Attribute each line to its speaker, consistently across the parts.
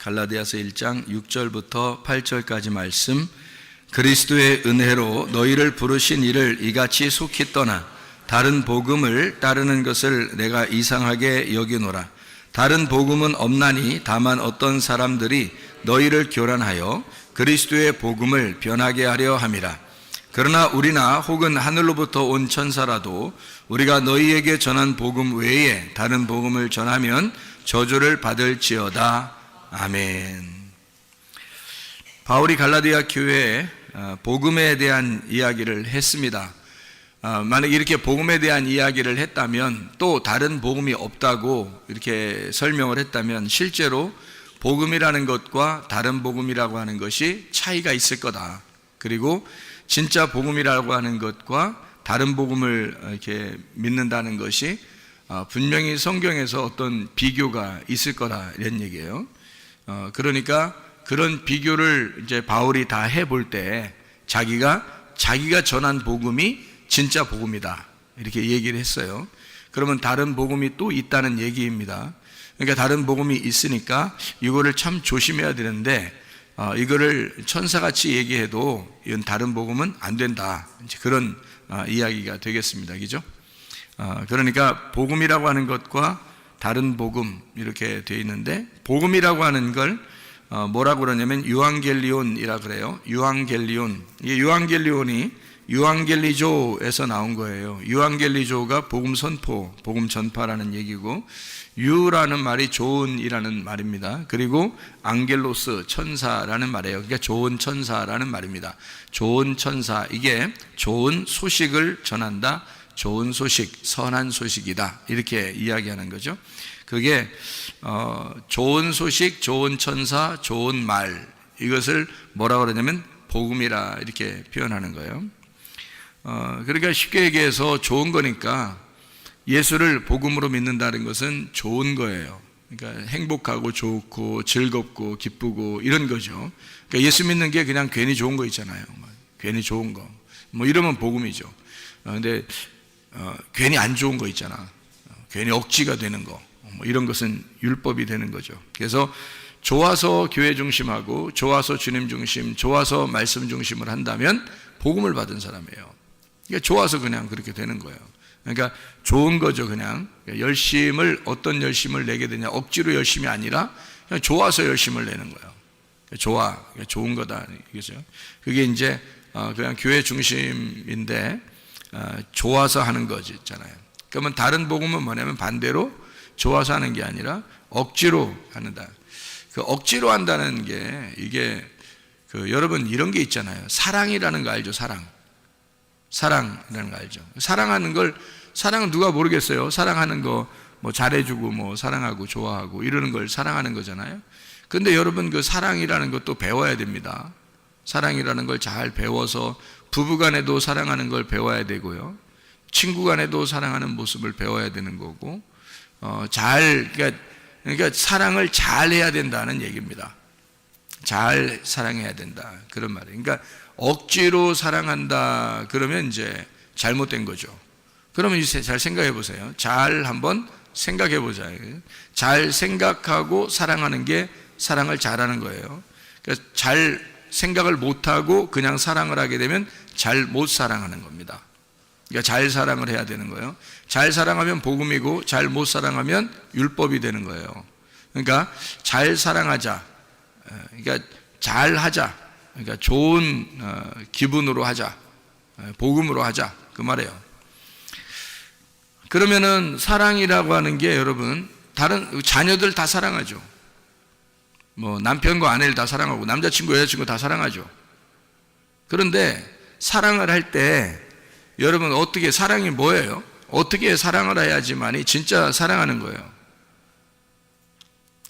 Speaker 1: 갈라디아서 1장 6절부터 8절까지 말씀. 그리스도의 은혜로 너희를 부르신 이를 이같이 속히 떠나 다른 복음을 따르는 것을 내가 이상하게 여기노라. 다른 복음은 없나니 다만 어떤 사람들이 너희를 교란하여 그리스도의 복음을 변하게 하려 함이라. 그러나 우리나 혹은 하늘로부터 온 천사라도 우리가 너희에게 전한 복음 외에 다른 복음을 전하면 저주를 받을지어다. 아멘. 바울이 갈라디아 교회에 복음에 대한 이야기를 했습니다. 만약 이렇게 복음에 대한 이야기를 했다면, 또 다른 복음이 없다고 이렇게 설명을 했다면 실제로 복음이라는 것과 다른 복음이라고 하는 것이 차이가 있을 거다. 그리고 진짜 복음이라고 하는 것과 다른 복음을 이렇게 믿는다는 것이 분명히 성경에서 어떤 비교가 있을 거라 이런 얘기예요. 그러니까 그런 비교를 이제 바울이 다 해볼 때 자기가 전한 복음이 진짜 복음이다 이렇게 얘기를 했어요. 그러면 다른 복음이 또 있다는 얘기입니다. 그러니까 다른 복음이 있으니까 이거를 참 조심해야 되는데, 이거를 천사같이 얘기해도 이건 다른 복음은 안 된다, 이제 그런 이야기가 되겠습니다. 그죠? 그러니까 복음이라고 하는 것과 다른 복음 이렇게 되어 있는데, 복음이라고 하는 걸 뭐라고 그러냐면 유앙겔리온이라 그래요. 유앙겔리온. 이게 유앙겔리온이 유앙겔리조에서 나온 거예요. 유앙겔리조가 복음 선포, 복음 전파라는 얘기고, 유라는 말이 좋은이라는 말입니다. 그리고 앙겔로스, 천사라는 말이에요. 그러니까 좋은 천사라는 말입니다. 좋은 천사, 이게 좋은 소식을 전한다, 좋은 소식, 선한 소식이다, 이렇게 이야기하는 거죠. 그게 좋은 소식, 좋은 천사, 좋은 말, 이것을 뭐라고 그러냐면 복음이라 이렇게 표현하는 거예요. 그러니까 쉽게 얘기해서 좋은 거니까 예수를 복음으로 믿는다는 것은 좋은 거예요. 그러니까 행복하고 좋고 즐겁고 기쁘고 이런 거죠. 그러니까 예수 믿는 게 그냥 괜히 좋은 거 있잖아요. 괜히 좋은 거, 뭐 이러면 복음이죠. 근데 괜히 안 좋은 거 있잖아. 괜히 억지가 되는 거, 뭐 이런 것은 율법이 되는 거죠. 그래서 좋아서 교회 중심하고 좋아서 주님 중심, 좋아서 말씀 중심을 한다면 복음을 받은 사람이에요. 그러니까 좋아서 그냥 그렇게 되는 거예요. 그러니까 좋은 거죠. 그냥 어떤 열심을 내게 되냐, 억지로 열심이 아니라 그냥 좋아서 열심을 내는 거예요. 좋은 거다, 이거죠. 그게 이제 그냥 교회 중심인데 좋아서 하는 거지 있잖아요. 그러면 다른 복음은 뭐냐면 반대로 좋아서 하는 게 아니라 억지로 한다. 그 억지로 한다는 게 이게 여러분 이런 게 있잖아요. 사랑이라는 거 알죠? 사랑이라는 거 알죠? 사랑은 누가 모르겠어요. 사랑하는 거 뭐 잘해주고 뭐 사랑하고 좋아하고 이러는 걸 사랑하는 거잖아요. 근데 여러분 그 사랑이라는 것도 배워야 됩니다. 사랑이라는 걸 잘 배워서 부부간에도 사랑하는 걸 배워야 되고요. 친구간에도 사랑하는 모습을 배워야 되는 거고, 그러니까 사랑을 잘 해야 된다는 얘기입니다. 잘 사랑해야 된다, 그런 말이에요. 그러니까 억지로 사랑한다 그러면 이제 잘못된 거죠. 그러면 이제 잘 생각해 보세요. 잘 한번 생각해 보자. 잘 생각하고 사랑하는 게 사랑을 잘하는 거예요. 그러니까 잘 생각을 못하고 그냥 사랑을 하게 되면 잘 못 사랑하는 겁니다. 그러니까 잘 사랑을 해야 되는 거예요. 잘 사랑하면 복음이고 잘 못 사랑하면 율법이 되는 거예요. 그러니까 잘 사랑하자, 그러니까 잘 하자, 그러니까 좋은 기분으로 하자, 복음으로 하자, 그 말이에요. 그러면은 사랑이라고 하는 게 여러분 다른 자녀들 다 사랑하죠. 뭐 남편과 아내를 다 사랑하고 남자친구 여자친구 다 사랑하죠. 그런데 사랑을 할 때 여러분 어떻게, 사랑이 뭐예요? 어떻게 사랑을 해야지만이 진짜 사랑하는 거예요.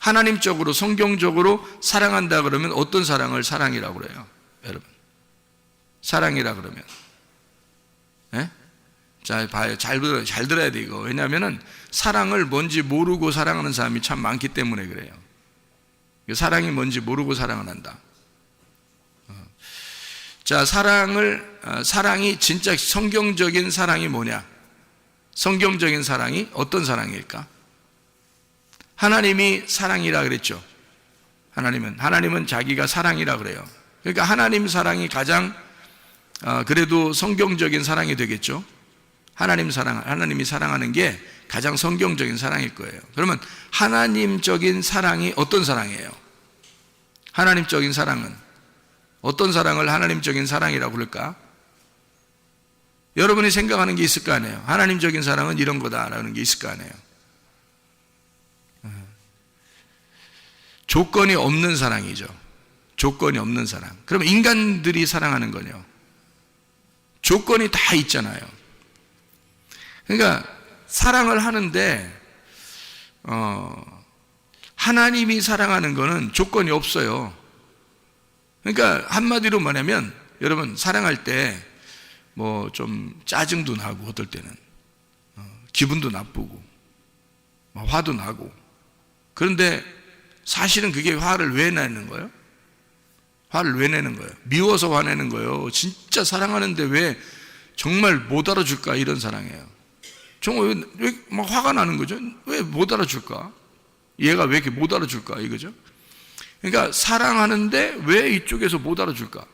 Speaker 1: 하나님적으로 성경적으로 사랑한다 그러면 어떤 사랑을 사랑이라고 그래요? 여러분 사랑이라 그러면 자, 봐요. 잘 들어야 돼 이거. 왜냐하면은 사랑을 뭔지 모르고 사랑하는 사람이 참 많기 때문에 그래요. 사랑이 뭔지 모르고 사랑을 한다. 자, 사랑이 진짜 성경적인 사랑이 뭐냐? 성경적인 사랑이 어떤 사랑일까? 하나님이 사랑이라 그랬죠. 하나님은 자기가 사랑이라 그래요. 그러니까 하나님 사랑이 가장 그래도 성경적인 사랑이 되겠죠. 하나님이 사랑하는 게 가장 성경적인 사랑일 거예요. 그러면 하나님적인 사랑이 어떤 사랑이에요? 하나님적인 사랑은 어떤 사랑을 하나님적인 사랑이라고 부를까? 여러분이 생각하는 게 있을 거 아니에요. 하나님적인 사랑은 이런 거다라는 게 있을 거 아니에요. 조건이 없는 사랑이죠. 조건이 없는 사랑. 그럼 인간들이 사랑하는 거요. 조건이 다 있잖아요. 그러니까 사랑을 하는데 하나님이 사랑하는 거는 조건이 없어요. 그러니까 한마디로 말하면 여러분 사랑할 때 뭐 좀 짜증도 나고 어떨 때는 기분도 나쁘고 화도 나고, 그런데 사실은 그게 화를 왜 내는 거예요? 화를 왜 내는 거예요? 미워서 화내는 거예요? 진짜 사랑하는데 왜 정말 못 알아줄까? 이런 사랑이에요. 정말 왜 막 화가 나는 거죠? 왜 못 알아줄까? 얘가 왜 이렇게 못 알아줄까? 이거죠. 그러니까 사랑하는데 왜 이쪽에서 못 알아줄까?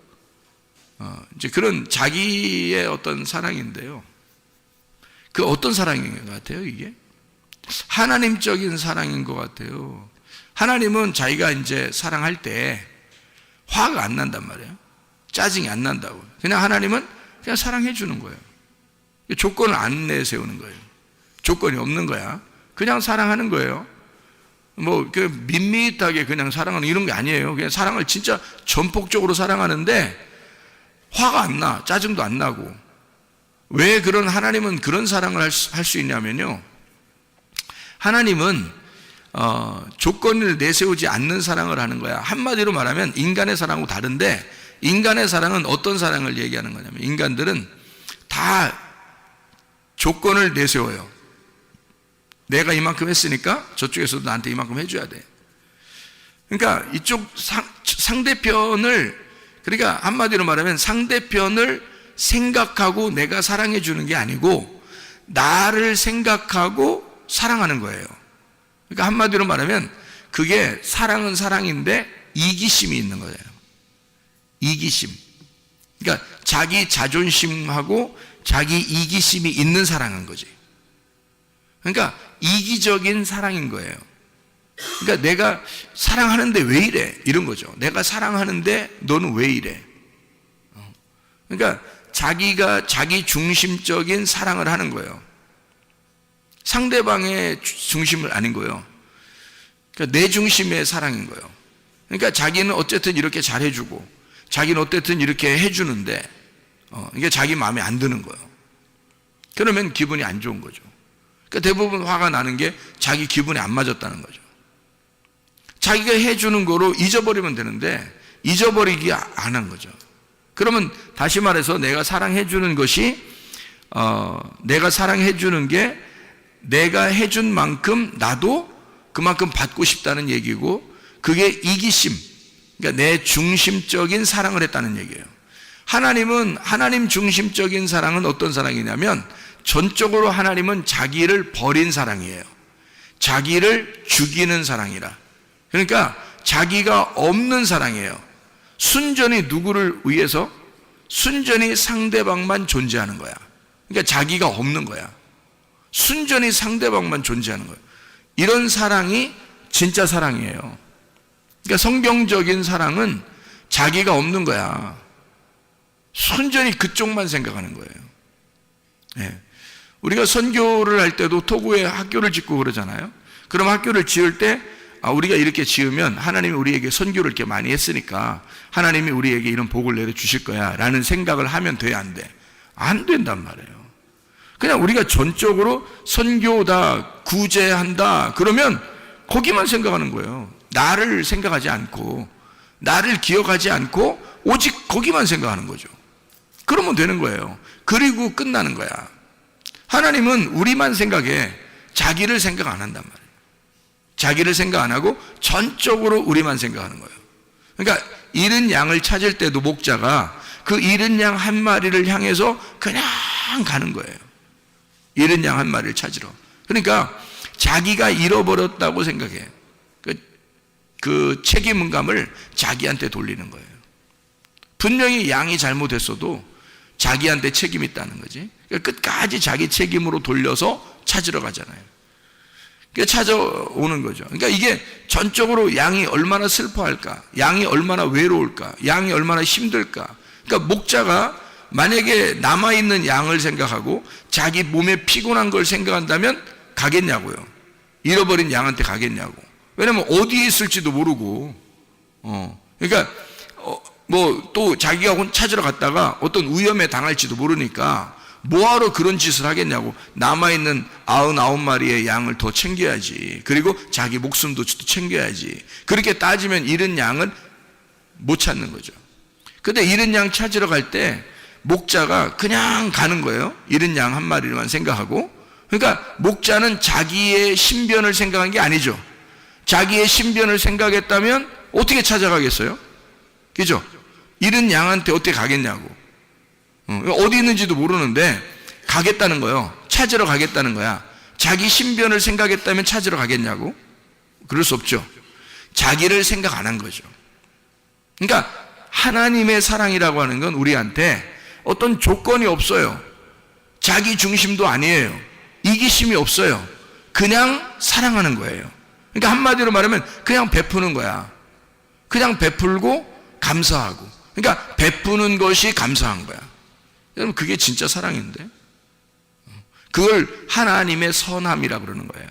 Speaker 1: 이제 그런 자기의 어떤 사랑인데요. 그 어떤 사랑인 것 같아요, 이게? 하나님적인 사랑인 것 같아요. 하나님은 자기가 이제 사랑할 때 화가 안 난단 말이에요. 짜증이 안 난다고. 그냥 하나님은 그냥 사랑해 주는 거예요. 조건을 안 내세우는 거예요. 조건이 없는 거야. 그냥 사랑하는 거예요. 뭐 밋밋하게 그냥 사랑하는 이런 게 아니에요. 그냥 사랑을 진짜 전폭적으로 사랑하는데 화가 안 나, 짜증도 안 나고. 왜 하나님은 그런 사랑을 할 수 있냐면요, 하나님은 조건을 내세우지 않는 사랑을 하는 거야. 한마디로 말하면 인간의 사랑하고 다른데, 인간의 사랑은 어떤 사랑을 얘기하는 거냐면, 인간들은 다 조건을 내세워요. 내가 이만큼 했으니까 저쪽에서도 나한테 이만큼 해줘야 돼. 그러니까 이쪽 상대편을, 그러니까 한마디로 말하면 상대편을 생각하고 내가 사랑해 주는 게 아니고 나를 생각하고 사랑하는 거예요. 그러니까 한마디로 말하면 그게 사랑은 사랑인데 이기심이 있는 거예요. 이기심. 그러니까 자기 자존심하고 자기 이기심이 있는 사랑인 거지. 그러니까 이기적인 사랑인 거예요. 그러니까 내가 사랑하는데 왜 이래? 이런 거죠. 내가 사랑하는데 너는 왜 이래? 그러니까 자기가 자기 중심적인 사랑을 하는 거예요. 상대방의 중심을 아닌 거예요. 그러니까 내 중심의 사랑인 거예요. 그러니까 자기는 어쨌든 이렇게 잘해주고 자기는 어쨌든 이렇게 해주는데 이게 자기 마음에 안 드는 거예요. 그러면 기분이 안 좋은 거죠. 그러니까 대부분 화가 나는 게 자기 기분에 안 맞았다는 거죠. 자기가 해주는 거로 잊어버리면 되는데 잊어버리기 안 한 거죠. 그러면 다시 말해서 내가 사랑해주는 것이 내가 사랑해주는 게 내가 해준 만큼 나도 그만큼 받고 싶다는 얘기고, 그게 이기심, 그러니까 내 중심적인 사랑을 했다는 얘기예요. 하나님은 하나님 중심적인 사랑은 어떤 사랑이냐면 전적으로 하나님은 자기를 버린 사랑이에요. 자기를 죽이는 사랑이라. 그러니까 자기가 없는 사랑이에요. 순전히 누구를 위해서? 순전히 상대방만 존재하는 거야. 그러니까 자기가 없는 거야. 순전히 상대방만 존재하는 거예요. 이런 사랑이 진짜 사랑이에요. 그러니까 성경적인 사랑은 자기가 없는 거야. 순전히 그쪽만 생각하는 거예요. 네. 우리가 선교를 할 때도 토구에 학교를 짓고 그러잖아요. 그럼 학교를 지을 때 우리가 이렇게 지으면 하나님이 우리에게 선교를 이렇게 많이 했으니까 하나님이 우리에게 이런 복을 내려주실 거야 라는 생각을 하면 돼, 안 돼? 안 된단 말이에요. 그냥 우리가 전적으로 선교다, 구제한다 그러면 거기만 생각하는 거예요. 나를 생각하지 않고 나를 기억하지 않고 오직 거기만 생각하는 거죠. 그러면 되는 거예요. 그리고 끝나는 거야. 하나님은 우리만 생각해 자기를 생각 안 한단 말이에요. 자기를 생각 안 하고 전적으로 우리만 생각하는 거예요. 그러니까 잃은 양을 찾을 때도 목자가 그 잃은 양 한 마리를 향해서 그냥 가는 거예요. 잃은 양 한 마리를 찾으러. 그러니까 자기가 잃어버렸다고 생각해. 그 책임감을 자기한테 돌리는 거예요. 분명히 양이 잘못했어도 자기한테 책임이 있다는 거지. 그러니까 끝까지 자기 책임으로 돌려서 찾으러 가잖아요. 그러니까 찾아오는 거죠. 그러니까 이게 전적으로 양이 얼마나 슬퍼할까, 양이 얼마나 외로울까, 양이 얼마나 힘들까. 그러니까 목자가 만약에 남아있는 양을 생각하고 자기 몸에 피곤한 걸 생각한다면 가겠냐고요. 잃어버린 양한테 가겠냐고. 왜냐면 어디에 있을지도 모르고, 그러니까 뭐 또 자기가 찾으러 갔다가 어떤 위험에 당할지도 모르니까 뭐하러 그런 짓을 하겠냐고. 남아있는 99마리의 양을 더 챙겨야지. 그리고 자기 목숨도 챙겨야지. 그렇게 따지면 잃은 양은 못 찾는 거죠. 근데 잃은 양 찾으러 갈 때 목자가 그냥 가는 거예요. 잃은 양 한 마리만 생각하고. 그러니까 목자는 자기의 신변을 생각한 게 아니죠. 자기의 신변을 생각했다면 어떻게 찾아가겠어요? 그죠? 잃은 양한테 어떻게 가겠냐고. 어디 있는지도 모르는데 가겠다는 거예요. 찾으러 가겠다는 거야. 자기 신변을 생각했다면 찾으러 가겠냐고? 그럴 수 없죠. 자기를 생각 안 한 거죠. 그러니까 하나님의 사랑이라고 하는 건 우리한테 어떤 조건이 없어요. 자기 중심도 아니에요. 이기심이 없어요. 그냥 사랑하는 거예요. 그러니까 한마디로 말하면 그냥 베푸는 거야. 그냥 베풀고 감사하고. 그러니까 베푸는 것이 감사한 거야. 여러분, 그게 진짜 사랑인데. 그걸 하나님의 선함이라고 그러는 거예요.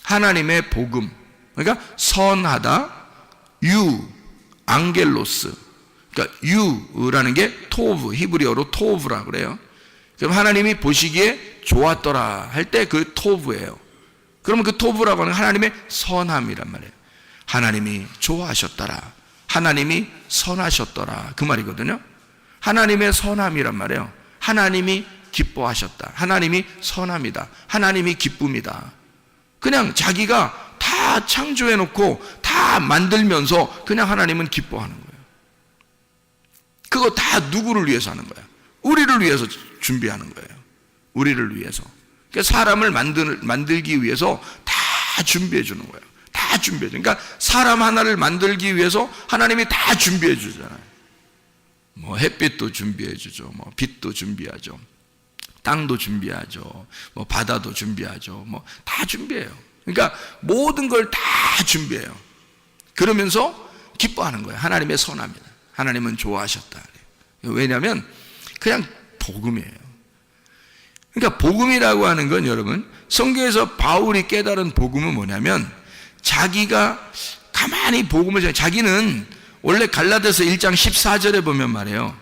Speaker 1: 하나님의 복음. 그러니까 선하다, 앙겔로스. 그러니까 유라는 게 토브, 히브리어로 토브라 그래요. 그럼 하나님이 보시기에 좋았더라 할 때 그 토브예요. 그러면 그 토브라고 하는 하나님의 선함이란 말이에요. 하나님이 좋아하셨더라, 하나님이 선하셨더라, 그 말이거든요. 하나님의 선함이란 말이에요. 하나님이 기뻐하셨다, 하나님이 선함이다, 하나님이 기쁨이다. 그냥 자기가 다 창조해놓고 다 만들면서 그냥 하나님은 기뻐하는 거예요. 그거 다 누구를 위해서 하는 거야? 우리를 위해서 준비하는 거예요. 우리를 위해서. 그러니까 사람을 만들기 위해서 다 준비해 주는 거예요. 다 준비해 줘. 그러니까 사람 하나를 만들기 위해서 하나님이 다 준비해 주잖아요. 뭐 햇빛도 준비해 주죠. 뭐 빛도 준비하죠. 땅도 준비하죠. 뭐 바다도 준비하죠. 뭐 다 준비해요. 그러니까 모든 걸 다 준비해요. 그러면서 기뻐하는 거예요. 하나님의 선함이다. 하나님은 좋아하셨다. 왜냐하면 그냥 복음이에요. 그러니까 복음이라고 하는 건 여러분, 성경에서 바울이 깨달은 복음은 뭐냐면 자기가 가만히 복음을, 자기는 원래 갈라디아서 1장 14절에 보면 말이에요.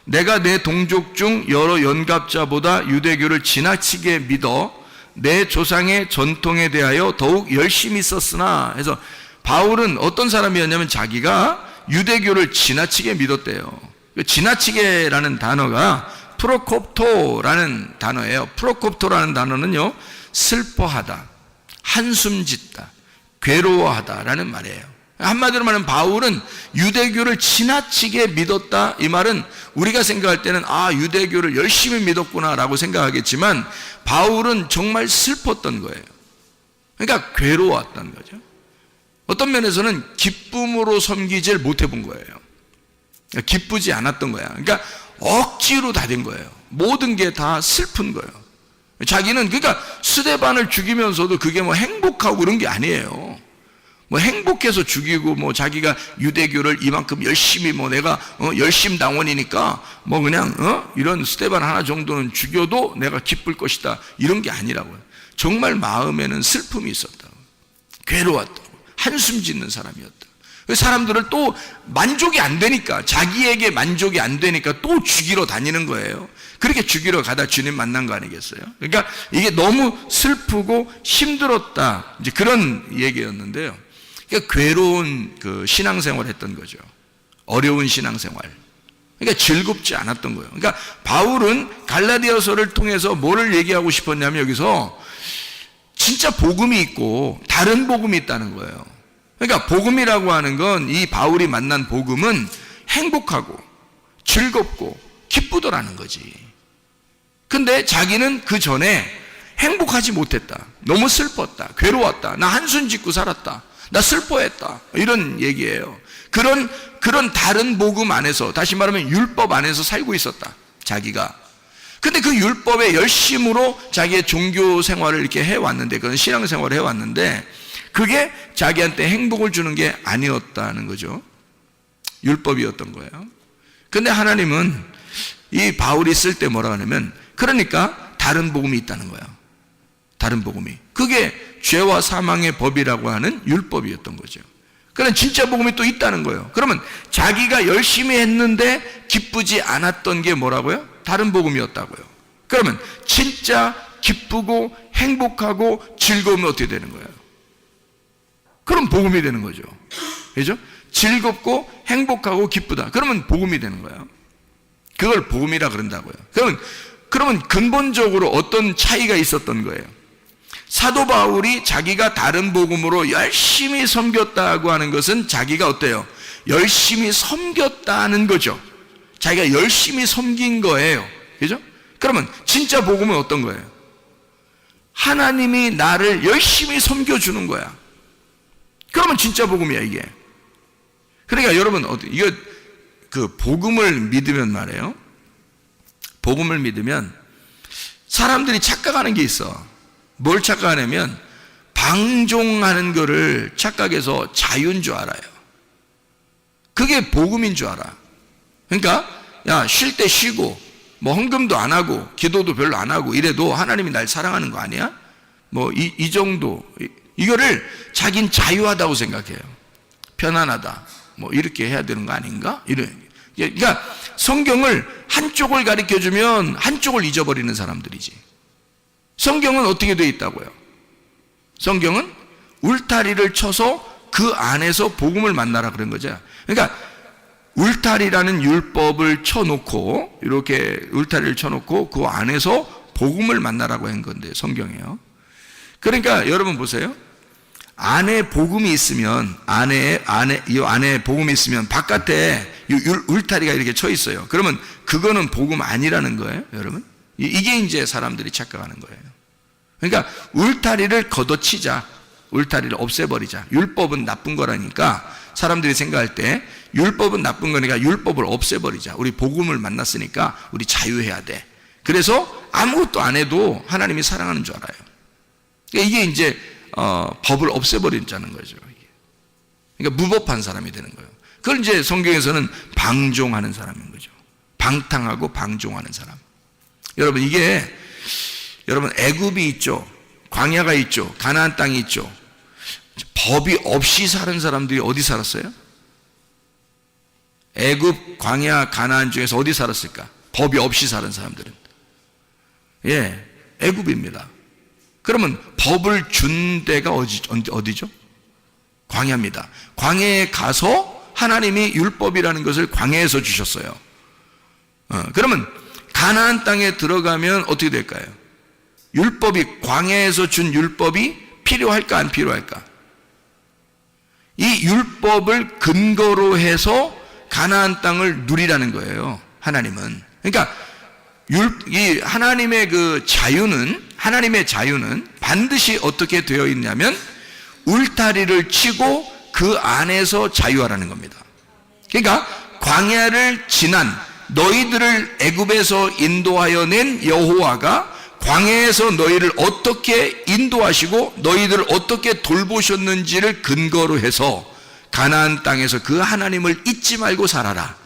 Speaker 1: 내가 내 동족 중 여러 연갑자보다 유대교를 지나치게 믿어 내 조상의 전통에 대하여 더욱 열심히 썼으나 해서, 바울은 어떤 사람이었냐면 자기가 유대교를 지나치게 믿었대요. 지나치게라는 단어가 프로콥토라는 단어예요. 프로콥토라는 단어는요, 슬퍼하다, 한숨 짓다, 괴로워하다라는 말이에요. 한마디로 말하면 바울은 유대교를 지나치게 믿었다. 이 말은 우리가 생각할 때는 유대교를 열심히 믿었구나라고 생각하겠지만 바울은 정말 슬펐던 거예요. 그러니까 괴로웠던 거죠. 어떤 면에서는 기쁨으로 섬기질 못해 본 거예요. 기쁘지 않았던 거야. 그러니까 억지로 다 된 거예요. 모든 게 다 슬픈 거예요. 자기는 그러니까 스데반을 죽이면서도 그게 뭐 행복하고 그런 게 아니에요. 뭐 행복해서 죽이고 뭐 자기가 유대교를 이만큼 열심히 뭐 내가 열심당원이니까 뭐 그냥 이런 스데반 하나 정도는 죽여도 내가 기쁠 것이다, 이런 게 아니라고요. 정말 마음에는 슬픔이 있었다. 괴로웠다. 한숨 짓는 사람이었다. 사람들을 또 만족이 안 되니까, 자기에게 만족이 안 되니까 또 죽이러 다니는 거예요. 그렇게 죽이러 가다 주님 만난 거 아니겠어요? 그러니까 이게 너무 슬프고 힘들었다, 이제 그런 얘기였는데요. 그러니까 괴로운 그 신앙생활을 했던 거죠. 어려운 신앙생활. 그러니까 즐겁지 않았던 거예요. 그러니까 바울은 갈라디아서를 통해서 뭐를 얘기하고 싶었냐면 여기서 진짜 복음이 있고 다른 복음이 있다는 거예요. 그러니까 복음이라고 하는 건, 이 바울이 만난 복음은 행복하고 즐겁고 기쁘더라는 거지. 근데 자기는 그 전에 행복하지 못했다, 너무 슬펐다, 괴로웠다, 나 한숨 짓고 살았다, 나 슬퍼했다. 이런 얘기예요. 그런 다른 복음 안에서, 다시 말하면 율법 안에서 살고 있었다. 자기가. 근데 그 율법의 열심으로 자기의 종교 생활을 이렇게 해왔는데, 그런 신앙 생활을 해왔는데, 그게 자기한테 행복을 주는 게 아니었다는 거죠. 율법이었던 거예요. 근데 하나님은 이 바울이 쓸 때 뭐라 하냐면, 그러니까 다른 복음이 있다는 거예요. 다른 복음이. 그게 죄와 사망의 법이라고 하는 율법이었던 거죠. 그러나 진짜 복음이 또 있다는 거예요. 그러면 자기가 열심히 했는데 기쁘지 않았던 게 뭐라고요? 다른 복음이었다고요. 그러면 진짜 기쁘고 행복하고 즐거우면 어떻게 되는 거예요? 그럼 복음이 되는 거죠. 그죠? 즐겁고 행복하고 기쁘다. 그러면 복음이 되는 거예요. 그걸 복음이라 그런다고요. 그러면 근본적으로 어떤 차이가 있었던 거예요? 사도 바울이 자기가 다른 복음으로 열심히 섬겼다고 하는 것은 자기가 어때요? 열심히 섬겼다는 거죠. 자기가 열심히 섬긴 거예요. 그죠? 그러면 진짜 복음은 어떤 거예요? 하나님이 나를 열심히 섬겨주는 거야. 그러면 진짜 복음이야, 이게. 그러니까 여러분, 이거 그 복음을 믿으면 말이에요. 복음을 믿으면 사람들이 착각하는 게 있어. 뭘 착각하냐면 방종하는 거를 착각해서 자유인 줄 알아요. 그게 복음인 줄 알아. 그러니까 야, 쉴 때 쉬고 뭐 헌금도 안 하고 기도도 별로 안 하고 이래도 하나님이 날 사랑하는 거 아니야? 뭐 이 정도, 이거를 자긴 자유하다고 생각해요. 편안하다, 뭐 이렇게 해야 되는 거 아닌가? 그러니까 성경을 한쪽을 가르쳐주면 한쪽을 잊어버리는 사람들이지. 성경은 어떻게 되어 있다고요? 성경은 울타리를 쳐서 그 안에서 복음을 만나라 그런 거죠. 그러니까 울타리라는 율법을 쳐놓고, 이렇게 울타리를 쳐놓고 그 안에서 복음을 만나라고 한 건데, 성경이에요. 그러니까 여러분 보세요. 안에 복음이 있으면, 이 안에 복음이 있으면 바깥에 울타리가 이렇게 쳐 있어요. 그러면 그거는 복음 아니라는 거예요, 여러분. 이게 이제 사람들이 착각하는 거예요. 그러니까 울타리를 걷어치자, 울타리를 없애버리자. 율법은 나쁜 거라니까 사람들이 생각할 때 율법은 나쁜 거니까 율법을 없애버리자. 우리 복음을 만났으니까 우리 자유해야 돼. 그래서 아무것도 안 해도 하나님이 사랑하는 줄 알아요. 그러니까 이게 이제 법을 없애버리자는 거죠. 그러니까 무법한 사람이 되는 거예요. 그걸 이제 성경에서는 방종하는 사람인 거죠. 방탕하고 방종하는 사람. 여러분, 여러분 애굽이 있죠. 광야가 있죠. 가나안 땅이 있죠. 법이 없이 사는 사람들이 어디 살았어요? 애굽, 광야, 가나안 중에서 어디 살았을까? 법이 없이 사는 사람들은. 애굽입니다. 그러면 법을 준 데가 어디죠? 광야입니다. 광야에 가서 하나님이 율법이라는 것을 광야에서 주셨어요. 그러면 가나안 땅에 들어가면 어떻게 될까요? 율법이, 광야에서 준 율법이 필요할까 안 필요할까? 이 율법을 근거로 해서 가나안 땅을 누리라는 거예요, 하나님은. 그러니까 이 하나님의 하나님의 자유는 반드시 어떻게 되어 있냐면 울타리를 치고 그 안에서 자유하라는 겁니다. 그러니까 광야를 지난 너희들을 애굽에서 인도하여 낸 여호와가 광야에서 너희를 어떻게 인도하시고 너희들을 어떻게 돌보셨는지를 근거로 해서 가나안 땅에서 그 하나님을 잊지 말고 살아라.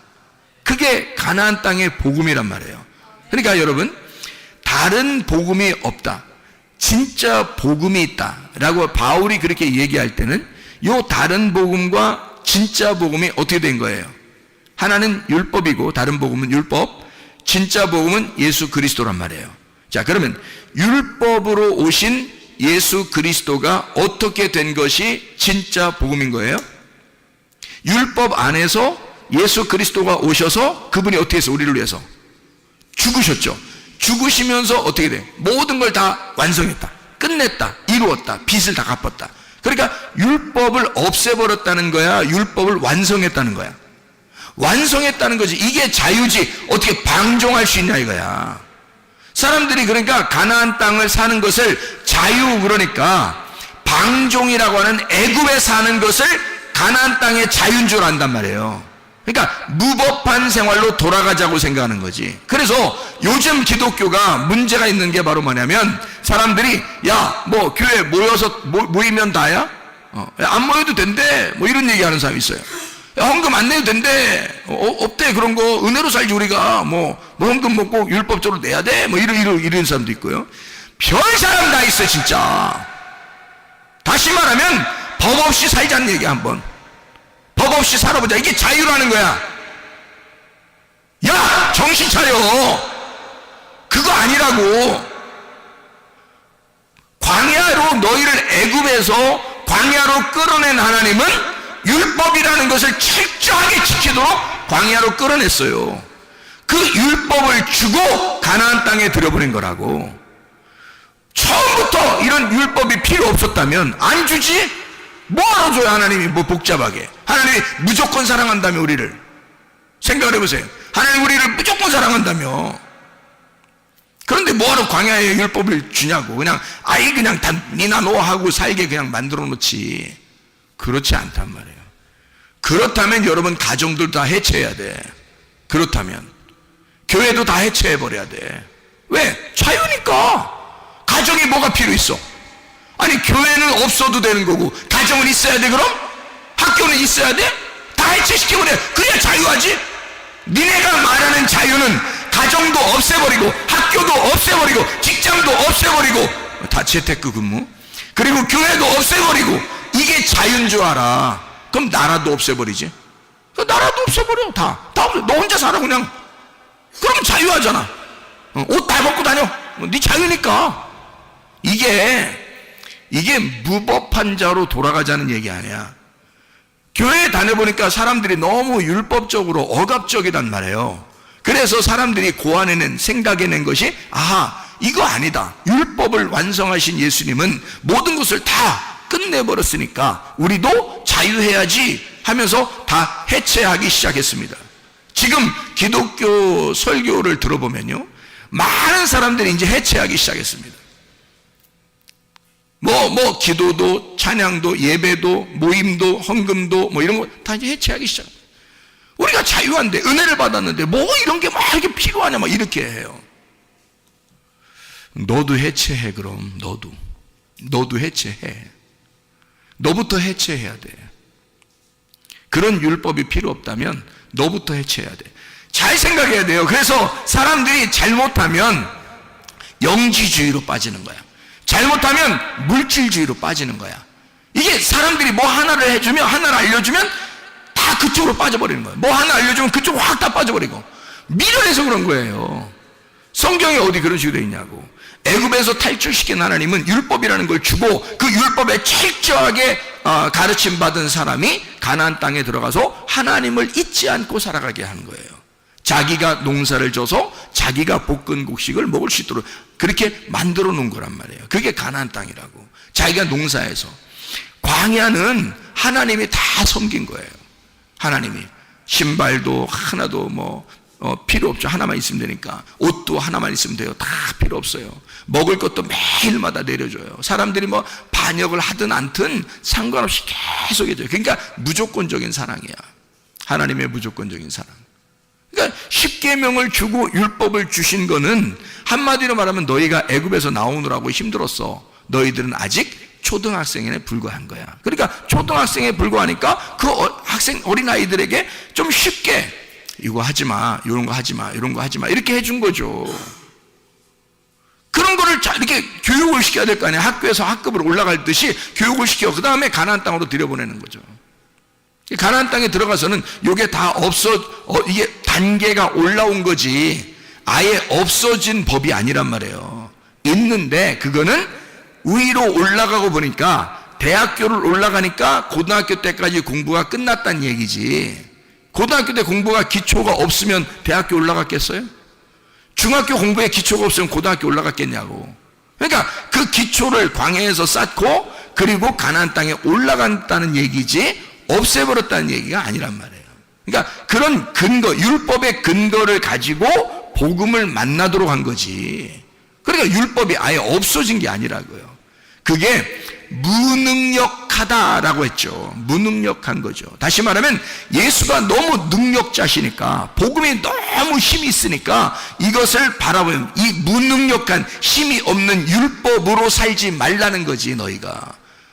Speaker 1: 그게 가나안 땅의 복음이란 말이에요. 그러니까 여러분, 다른 복음이 없다, 진짜 복음이 있다라고 바울이 그렇게 얘기할 때는 요 다른 복음과 진짜 복음이 어떻게 된 거예요? 하나는 율법이고 다른 복음은 율법, 진짜 복음은 예수 그리스도란 말이에요. 자, 그러면 율법으로 오신 예수 그리스도가 어떻게 된 것이 진짜 복음인 거예요? 율법 안에서 예수 그리스도가 오셔서 그분이 어떻게 해서 우리를 위해서 죽으셨죠. 죽으시면서 어떻게 돼? 모든 걸 다 완성했다, 끝냈다, 이루었다, 빚을 다 갚았다. 그러니까 율법을 없애버렸다는 거야, 율법을 완성했다는 거야. 완성했다는 거지. 이게 자유지. 어떻게 방종할 수 있냐 이거야. 사람들이 그러니까 가나안 땅을 사는 것을 자유, 그러니까 방종이라고 하는 애굽에 사는 것을 가나안 땅의 자유인 줄 안단 말이에요. 그러니까 무법한 생활로 돌아가자고 생각하는 거지. 그래서 요즘 기독교가 문제가 있는 게 바로 뭐냐면, 사람들이 야 뭐 교회 모여서 모이면 다야? 안 모여도 된대, 뭐 이런 얘기하는 사람이 있어요. 야, 헌금 안 내도 된대, 없대 그런 거, 은혜로 살지 우리가, 뭐 헌금 먹고 율법적으로 내야 돼, 뭐 이런 사람도 있고요. 별 사람 다 있어 진짜. 다시 말하면 법 없이 살자는 얘기. 한번 법 없이 살아보자, 이게 자유라는 거야. 야 정신 차려, 그거 아니라고. 광야로 너희를 애굽에서 광야로 끌어낸 하나님은 율법이라는 것을 철저하게 지키도록 광야로 끌어냈어요. 그 율법을 주고 가나안 땅에 들여보낸 거라고. 처음부터 이런 율법이 필요 없었다면 안 주지? 뭐하러 줘요 하나님이, 뭐 복잡하게. 하나님이 무조건 사랑한다며 우리를. 생각을 해보세요. 하나님 우리를 무조건 사랑한다며. 그런데 뭐하러 광야에 율법을 주냐고. 그냥 그냥 다 니나 너 하고 살게 그냥 만들어 놓지. 그렇지 않단 말이에요. 그렇다면 여러분 가정들 다 해체해야 돼. 그렇다면 교회도 다 해체해버려야 돼. 왜? 자유니까. 가정이 뭐가 필요 있어? 아니 교회는 없어도 되는 거고 가정은 있어야 돼. 그럼? 학교는 있어야 돼? 다 해체시켜버려. 그래야 자유하지. 니네가 말하는 자유는 가정도 없애버리고 학교도 없애버리고 직장도 없애버리고 다 재테크 근무, 그리고 교회도 없애버리고, 이게 자유인 줄 알아. 그럼 나라도 없애버리지. 나라도 없애버려. 다 없애. 너 혼자 살아 그냥. 그럼 자유하잖아. 옷 다 벗고 다녀. 네 자유니까. 이게 무법한 자로 돌아가자는 얘기 아니야. 교회에 다녀보니까 사람들이 너무 율법적으로 억압적이란 말이에요. 그래서 사람들이 고안해낸, 생각해낸 것이, 아하, 이거 아니다. 율법을 완성하신 예수님은 모든 것을 다 끝내버렸으니까 우리도 자유해야지 하면서 다 해체하기 시작했습니다. 지금 기독교 설교를 들어보면요, 많은 사람들이 이제 해체하기 시작했습니다. 기도도, 찬양도, 예배도, 모임도, 헌금도, 이런 거 다 이제 해체하기 시작합니다. 우리가 자유한데, 은혜를 받았는데, 이런 게 막 이렇게 필요하냐, 이렇게 해요. 너도 해체해, 그럼. 너도 해체해. 너부터 해체해야 돼. 그런 율법이 필요 없다면, 너부터 해체해야 돼. 잘 생각해야 돼요. 그래서 사람들이 잘못하면 영지주의로 빠지는 거야. 잘못하면 물질주의로 빠지는 거야. 이게 사람들이 하나를 해주면, 하나를 알려주면 다 그쪽으로 빠져버리는 거예요. 하나 알려주면 그쪽으로 확 다 빠져버리고. 미련해서 그런 거예요. 성경에 어디 그런 식으로 되어 있냐고. 애굽에서 탈출시킨 하나님은 율법이라는 걸 주고, 그 율법에 철저하게 가르침 받은 사람이 가나안 땅에 들어가서 하나님을 잊지 않고 살아가게 하는 거예요. 자기가 농사를 져서 자기가 볶은 곡식을 먹을 수 있도록 그렇게 만들어 놓은 거란 말이에요. 그게 가나안 땅이라고. 자기가 농사해서. 광야는 하나님이 다 섬긴 거예요. 하나님이. 신발도 하나도 필요 없죠. 하나만 있으면 되니까. 옷도 하나만 있으면 돼요. 다 필요 없어요. 먹을 것도 매일마다 내려줘요. 사람들이 반역을 하든 않든 상관없이 계속 해줘요. 그러니까 무조건적인 사랑이야. 하나님의 무조건적인 사랑. 그러니까 십계명을 주고 율법을 주신 거는 한마디로 말하면 너희가 애굽에서 나오느라고 힘들었어. 너희들은 아직 초등학생에 불과한 거야. 그러니까 초등학생에 불과하니까 그 어린아이들에게 좀 쉽게 이거 하지 마, 이런 거 하지 마, 이런 거 하지 마, 이렇게 해준 거죠. 그런 거를 이렇게 교육을 시켜야 될 거 아니에요. 학교에서 학급을 올라갈 듯이 교육을 시켜 그 다음에 가나안 땅으로 들여보내는 거죠. 가나안 땅에 들어가서는 이게 다 이게 단계가 올라온 거지 아예 없어진 법이 아니란 말이에요. 있는데 그거는 위로 올라가고 보니까 대학교를 올라가니까 고등학교 때까지 공부가 끝났다는 얘기지. 고등학교 때 공부가 기초가 없으면 대학교 올라갔겠어요? 중학교 공부에 기초가 없으면 고등학교 올라갔겠냐고. 그러니까 그 기초를 광야에서 쌓고 그리고 가나안 땅에 올라간다는 얘기지 없애버렸다는 얘기가 아니란 말이에요. 그러니까 그런 근거, 율법의 근거를 가지고 복음을 만나도록 한 거지. 그러니까 율법이 아예 없어진 게 아니라고요. 그게 무능력하다라고 했죠. 무능력한 거죠. 다시 말하면 예수가 너무 능력자시니까, 복음이 너무 힘이 있으니까 이것을 바라보면 이 무능력한 힘이 없는 율법으로 살지 말라는 거지. 너희가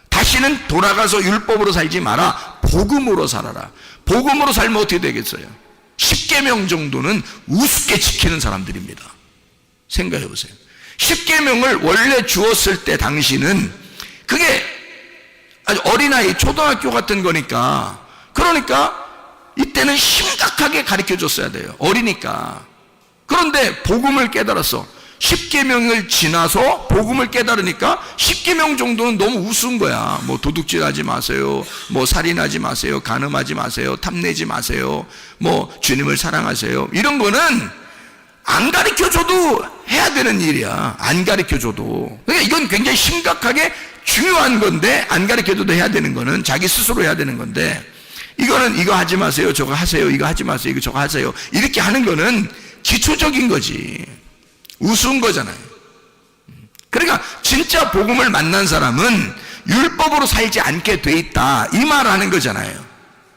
Speaker 1: 다시는 돌아가서 율법으로 살지 마라. 복음으로 살아라. 복음으로 살면 어떻게 되겠어요? 10계명 정도는 우습게 지키는 사람들입니다. 생각해 보세요. 10계명을 원래 주었을 때 당시는 그게 아주 어린아이, 초등학교 같은 거니까, 그러니까 이때는 심각하게 가르쳐 줬어야 돼요. 어리니까. 그런데 복음을 깨달았어. 10계명을 지나서 복음을 깨달으니까 10계명 정도는 너무 우스운 거야. 뭐 도둑질하지 마세요, 뭐 살인하지 마세요, 간음하지 마세요, 탐내지 마세요, 뭐 주님을 사랑하세요, 이런 거는 안 가르쳐줘도 해야 되는 일이야. 안 가르쳐줘도. 그러니까 이건 굉장히 심각하게 중요한 건데, 안 가르쳐줘도 해야 되는 거는 자기 스스로 해야 되는 건데, 이거는 이거 하지 마세요, 저거 하세요, 이거 하지 마세요, 이거 저거 하세요, 이렇게 하는 거는 기초적인 거지. 우스운 거잖아요. 그러니까 진짜 복음을 만난 사람은 율법으로 살지 않게 돼 있다, 이 말하는 거잖아요.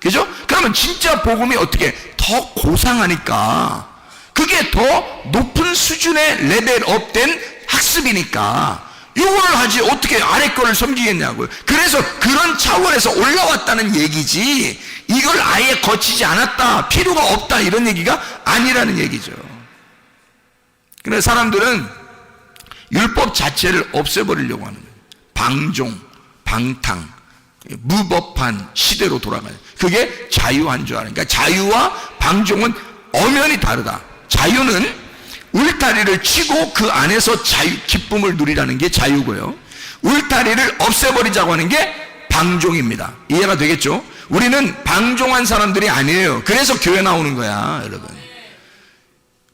Speaker 1: 그죠? 그러면 진짜 복음이 어떻게 더 고상하니까, 그게 더 높은 수준의 레벨업된 학습이니까 이거를 하지 어떻게 아래 거를 섬기겠냐고요. 그래서 그런 차원에서 올라왔다는 얘기지, 이걸 아예 거치지 않았다, 필요가 없다, 이런 얘기가 아니라는 얘기죠. 그래서 사람들은 율법 자체를 없애버리려고 하는 거예요. 방종, 방탕, 무법한 시대로 돌아가요. 그게 자유한 줄 아는. 그러니까 자유와 방종은 엄연히 다르다. 자유는 울타리를 치고 그 안에서 기쁨을 누리라는 게 자유고요, 울타리를 없애버리자고 하는 게 방종입니다. 이해가 되겠죠? 우리는 방종한 사람들이 아니에요. 그래서 교회 나오는 거야, 여러분.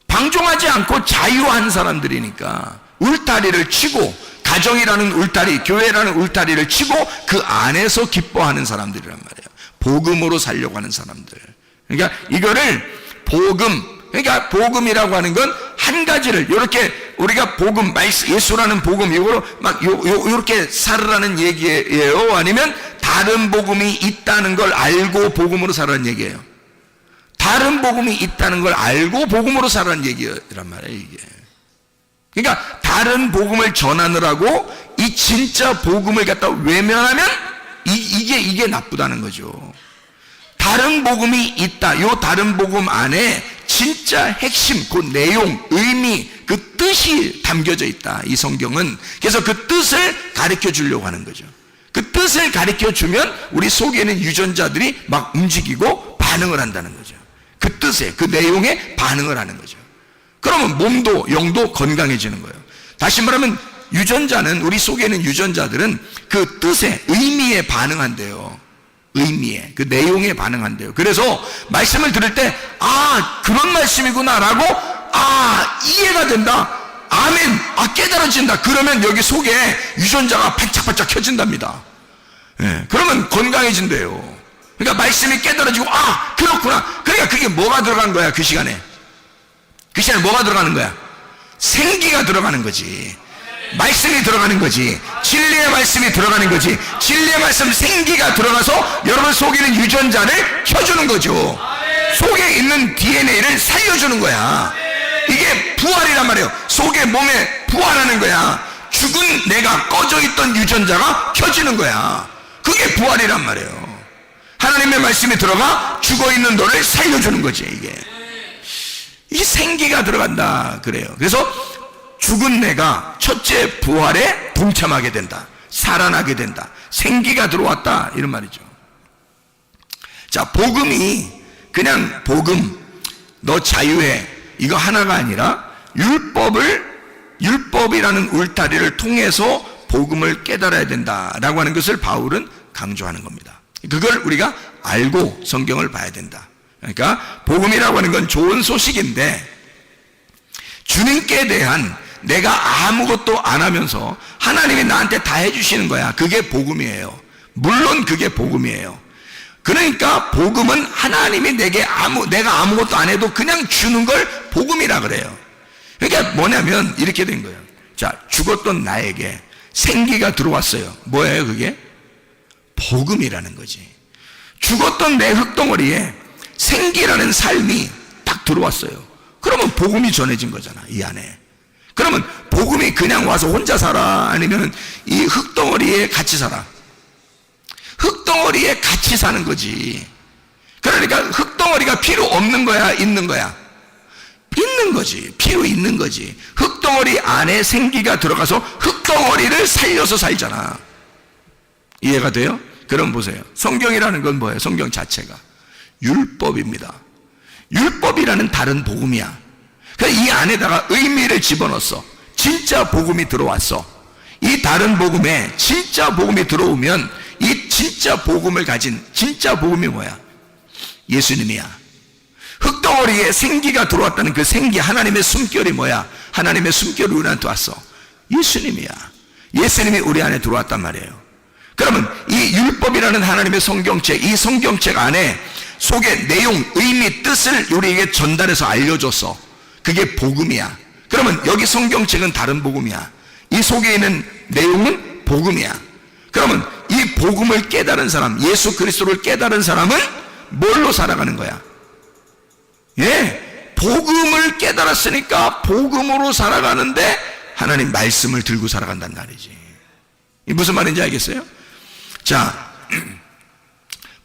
Speaker 1: 방종하지 않고 자유한 사람들이니까 울타리를 치고, 가정이라는 울타리, 교회라는 울타리를 치고 그 안에서 기뻐하는 사람들이란 말이에요. 복음으로 살려고 하는 사람들. 그러니까 이거를 그러니까 복음이라고 하는 건 한 가지를, 이렇게 우리가 복음, 예수라는 복음, 이거로 막 요렇게 살으라는 얘기예요? 아니면 다른 복음이 있다는 걸 알고 복음으로 살라는 얘기예요? 다른 복음이 있다는 걸 알고 복음으로 살라는 얘기란 말이에요, 이게. 그러니까 다른 복음을 전하느라고 이 진짜 복음을 갖다 외면하면 이게 나쁘다는 거죠. 다른 복음이 있다. 요 다른 복음 안에 진짜 핵심, 그 내용, 의미, 그 뜻이 담겨져 있다, 이 성경은. 그래서 그 뜻을 가르쳐 주려고 하는 거죠. 그 뜻을 가르쳐 주면 우리 속에 있는 유전자들이 막 움직이고 반응을 한다는 거죠. 그 뜻에, 그 내용에 반응을 하는 거죠. 그러면 몸도 영도 건강해지는 거예요. 다시 말하면 유전자는, 우리 속에 있는 유전자들은 그 뜻에, 의미에 반응한대요. 의미에, 그 내용에 반응한대요. 그래서 말씀을 들을 때, 아, 그런 말씀이구나 라고, 아, 이해가 된다, 아멘, 아, 깨달아진다, 그러면 여기 속에 유전자가 반짝반짝 켜진답니다. 예, 그러면 건강해진대요. 그러니까 말씀이 깨달아지고, 아, 그렇구나. 그러니까 그게 뭐가 들어간 거야, 그 시간에? 그 시간에 뭐가 들어가는 거야? 생기가 들어가는 거지. 말씀이 들어가는 거지. 진리의 말씀이 들어가는 거지. 진리의 말씀, 생기가 들어가서 여러분 속에 있는 유전자를 켜주는 거죠. 속에 있는 DNA를 살려주는 거야. 이게 부활이란 말이에요. 속에 몸에 부활하는 거야. 죽은 내가, 꺼져 있던 유전자가 켜지는 거야. 그게 부활이란 말이에요. 하나님의 말씀이 들어가 죽어 있는 너를 살려주는 거지. 이게 생기가 들어간다 그래요. 그래서 죽은 내가 첫째 부활에 동참하게 된다, 살아나게 된다, 생기가 들어왔다, 이런 말이죠. 자, 복음이 그냥 복음, 너 자유해, 이거 하나가 아니라 율법이라는 울타리를 통해서 복음을 깨달아야 된다라고 하는 것을 바울은 강조하는 겁니다. 그걸 우리가 알고 성경을 봐야 된다. 그러니까 복음이라고 하는 건 좋은 소식인데, 주님께 대한 내가 아무것도 안 하면서 하나님이 나한테 다 해주시는 거야. 그게 복음이에요. 물론 그게 복음이에요. 그러니까 복음은 하나님이 내가 아무것도 안 해도 그냥 주는 걸 복음이라 그래요. 그러니까 뭐냐면 이렇게 된 거예요. 자, 죽었던 나에게 생기가 들어왔어요. 뭐예요 그게? 복음이라는 거지. 죽었던 내 흙덩어리에 생기라는 삶이 딱 들어왔어요. 그러면 복음이 전해진 거잖아, 이 안에. 그러면 복음이 그냥 와서 혼자 살아? 아니면 이 흙덩어리에 같이 살아? 흙덩어리에 같이 사는 거지. 그러니까 흙덩어리가 필요 없는 거야, 있는 거야? 있는 거지. 필요 있는 거지. 흙덩어리 안에 생기가 들어가서 흙덩어리를 살려서 살잖아. 이해가 돼요? 그럼 보세요. 성경이라는 건 뭐예요? 성경 자체가 율법입니다. 율법이라는 다른 복음이야. 그래서 이 안에다가 의미를 집어넣었어. 진짜 복음이 들어왔어. 이 다른 복음에 진짜 복음이 들어오면 이 진짜 복음을 가진 진짜 복음이 뭐야? 예수님이야. 흙덩어리에 생기가 들어왔다는 그 생기, 하나님의 숨결이 뭐야? 하나님의 숨결이 우리한테 왔어. 예수님이야. 예수님이 우리 안에 들어왔단 말이에요. 그러면 이 율법이라는 하나님의 성경책, 이 성경책 안에 속의 내용, 의미, 뜻을 우리에게 전달해서 알려줬어. 그게 복음이야. 그러면 여기 성경책은 다른 복음이야. 이 속에 있는 내용은 복음이야. 그러면 이 복음을 깨달은 사람, 예수 그리스도를 깨달은 사람은 뭘로 살아가는 거야? 예, 복음을 깨달았으니까 복음으로 살아가는데 하나님 말씀을 들고 살아간단 말이지. 이 무슨 말인지 알겠어요? 자,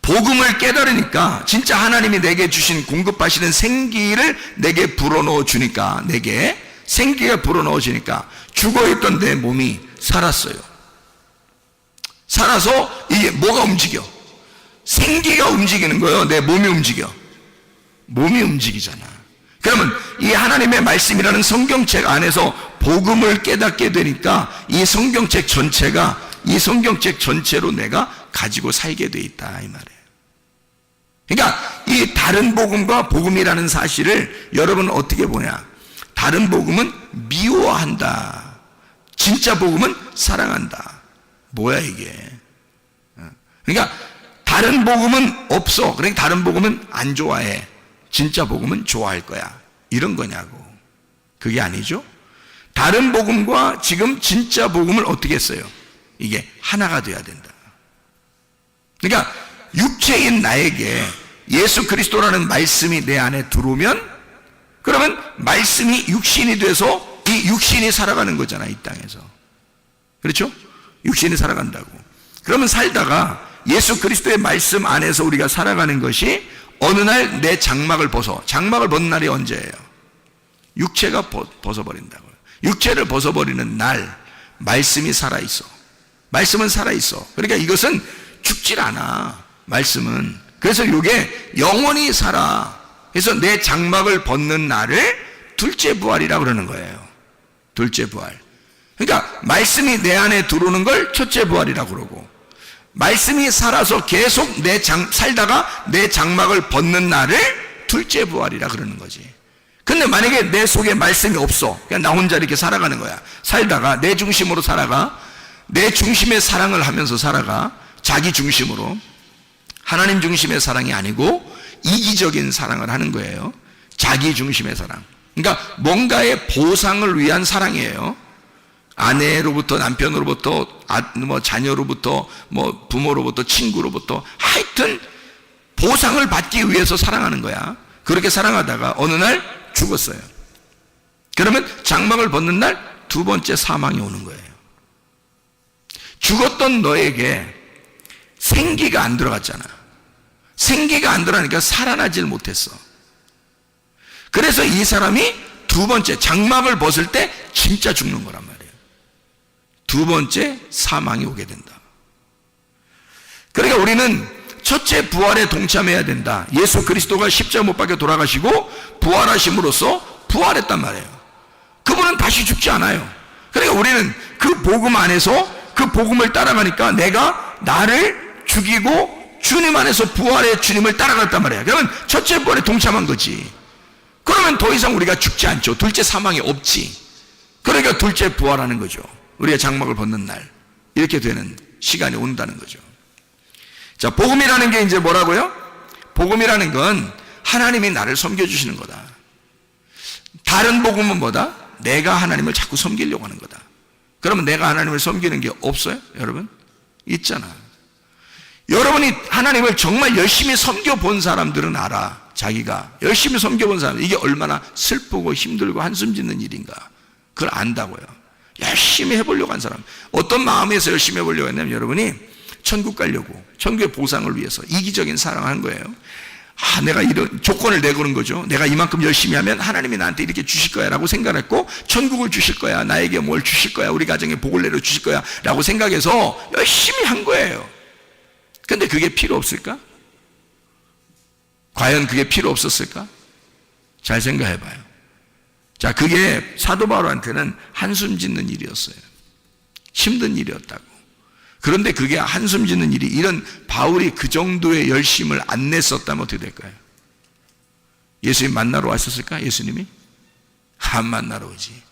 Speaker 1: 복음을 깨달으니까 진짜 하나님이 내게 주신 공급하시는 생기를 내게 불어넣어 주니까, 내게 생기가 불어넣어 주니까 죽어있던 내 몸이 살았어요. 살아서 이게 뭐가 움직여? 생기가 움직이는 거예요. 내 몸이 움직여. 몸이 움직이잖아. 그러면 이 하나님의 말씀이라는 성경책 안에서 복음을 깨닫게 되니까 이 성경책 전체가, 이 성경책 전체로 내가 가지고 살게 돼 있다, 이 말이에요. 그러니까 이 다른 복음과 복음이라는 사실을 여러분은 어떻게 보냐? 다른 복음은 미워한다. 진짜 복음은 사랑한다. 뭐야 이게? 그러니까 다른 복음은 없어. 그러니까 다른 복음은 안 좋아해. 진짜 복음은 좋아할 거야. 이런 거냐고. 그게 아니죠. 다른 복음과 지금 진짜 복음을 어떻게 했어요? 이게 하나가 돼야 된다. 그러니까 육체인 나에게 예수 그리스도라는 말씀이 내 안에 들어오면, 그러면 말씀이 육신이 돼서 이 육신이 살아가는 거잖아, 이 땅에서. 그렇죠? 육신이 살아간다고. 그러면 살다가 예수 그리스도의 말씀 안에서 우리가 살아가는 것이 어느 날 내 장막을 벗어. 장막을 벗는 날이 언제예요? 육체가 벗어버린다고요. 육체를 벗어버리는 날 말씀이 살아있어. 말씀은 살아있어. 그러니까 이것은 죽질 않아, 말씀은. 그래서 이게 영원히 살아. 그래서 내 장막을 벗는 날을 둘째 부활이라고 그러는 거예요. 둘째 부활. 그러니까 말씀이 내 안에 들어오는 걸 첫째 부활이라고 그러고, 말씀이 살아서 계속 살다가 내 장막을 벗는 날을 둘째 부활이라 그러는 거지. 근데 만약에 내 속에 말씀이 없어, 그냥 나 혼자 이렇게 살아가는 거야. 살다가 내 중심으로 살아가, 내 중심의 사랑을 하면서 살아가, 자기 중심으로. 하나님 중심의 사랑이 아니고 이기적인 사랑을 하는 거예요. 자기 중심의 사랑. 그러니까 뭔가의 보상을 위한 사랑이에요. 아내로부터, 남편으로부터, 자녀로부터, 부모로부터, 친구로부터, 하여튼 보상을 받기 위해서 사랑하는 거야. 그렇게 사랑하다가 어느 날 죽었어요. 그러면 장막을 벗는 날 두 번째 사망이 오는 거예요. 죽었던 너에게 생기가 안 들어갔잖아. 생기가 안 들어가니까 살아나질 못했어. 그래서 이 사람이 두 번째 장막을 벗을 때 진짜 죽는 거란 말이에요. 두 번째 사망이 오게 된다. 그러니까 우리는 첫째 부활에 동참해야 된다. 예수 그리스도가 십자가 못 박혀 돌아가시고 부활하심으로써 부활했단 말이에요. 그분은 다시 죽지 않아요. 그러니까 우리는 그 복음 안에서 그 복음을 따라가니까 내가 나를 죽이고 주님 안에서 부활의 주님을 따라갔단 말이에요. 그러면 첫째 부활에 동참한 거지. 그러면 더 이상 우리가 죽지 않죠. 둘째 사망이 없지. 그러니까 둘째 부활하는 거죠. 우리가 장막을 벗는 날 이렇게 되는 시간이 온다는 거죠. 자, 복음이라는 게 이제 뭐라고요? 복음이라는 건 하나님이 나를 섬겨주시는 거다. 다른 복음은 뭐다? 내가 하나님을 자꾸 섬기려고 하는 거다. 그러면 내가 하나님을 섬기는 게 없어요? 여러분? 있잖아. 여러분이 하나님을 정말 열심히 섬겨본 사람들은 알아. 자기가 열심히 섬겨본 사람, 이게 얼마나 슬프고 힘들고 한숨 짓는 일인가. 그걸 안다고요. 열심히 해보려고 한 사람. 어떤 마음에서 열심히 해보려고 했냐면, 여러분이 천국 가려고, 천국의 보상을 위해서 이기적인 사랑을 한 거예요. 내가 이런 조건을 내거는 거죠. 내가 이만큼 열심히 하면 하나님이 나한테 이렇게 주실 거야 라고 생각했고, 천국을 주실 거야, 나에게 뭘 주실 거야, 우리 가정에 복을 내려 주실 거야 라고 생각해서 열심히 한 거예요. 근데 그게 필요 없을까? 과연 그게 필요 없었을까? 잘 생각해 봐요. 자, 그게 사도 바울한테는 한숨 짓는 일이었어요. 힘든 일이었다고. 그런데 그게 한숨 짓는 일이, 이런 바울이 그 정도의 열심을 안 냈었다면 어떻게 될까요? 예수님 만나러 왔었을까? 예수님이? 안 만나러 오지.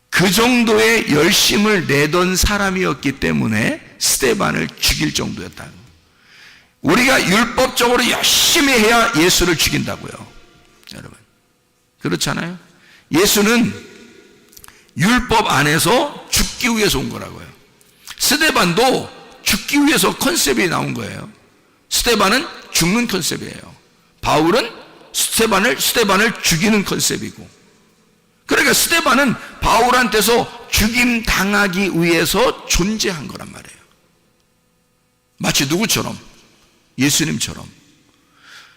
Speaker 1: 그 정도의 열심을 내던 사람이었기 때문에 스데반을 죽일 정도였다고. 우리가 율법적으로 열심히 해야 예수를 죽인다고요. 여러분, 그렇잖아요? 예수는 율법 안에서 죽기 위해서 온 거라고요. 스데반도 죽기 위해서 컨셉이 나온 거예요. 스데반은 죽는 컨셉이에요. 바울은 스데반을 죽이는 컨셉이고. 그러니까 스데반은 바울한테서 죽임 당하기 위해서 존재한 거란 말이에요. 마치 누구처럼? 예수님처럼.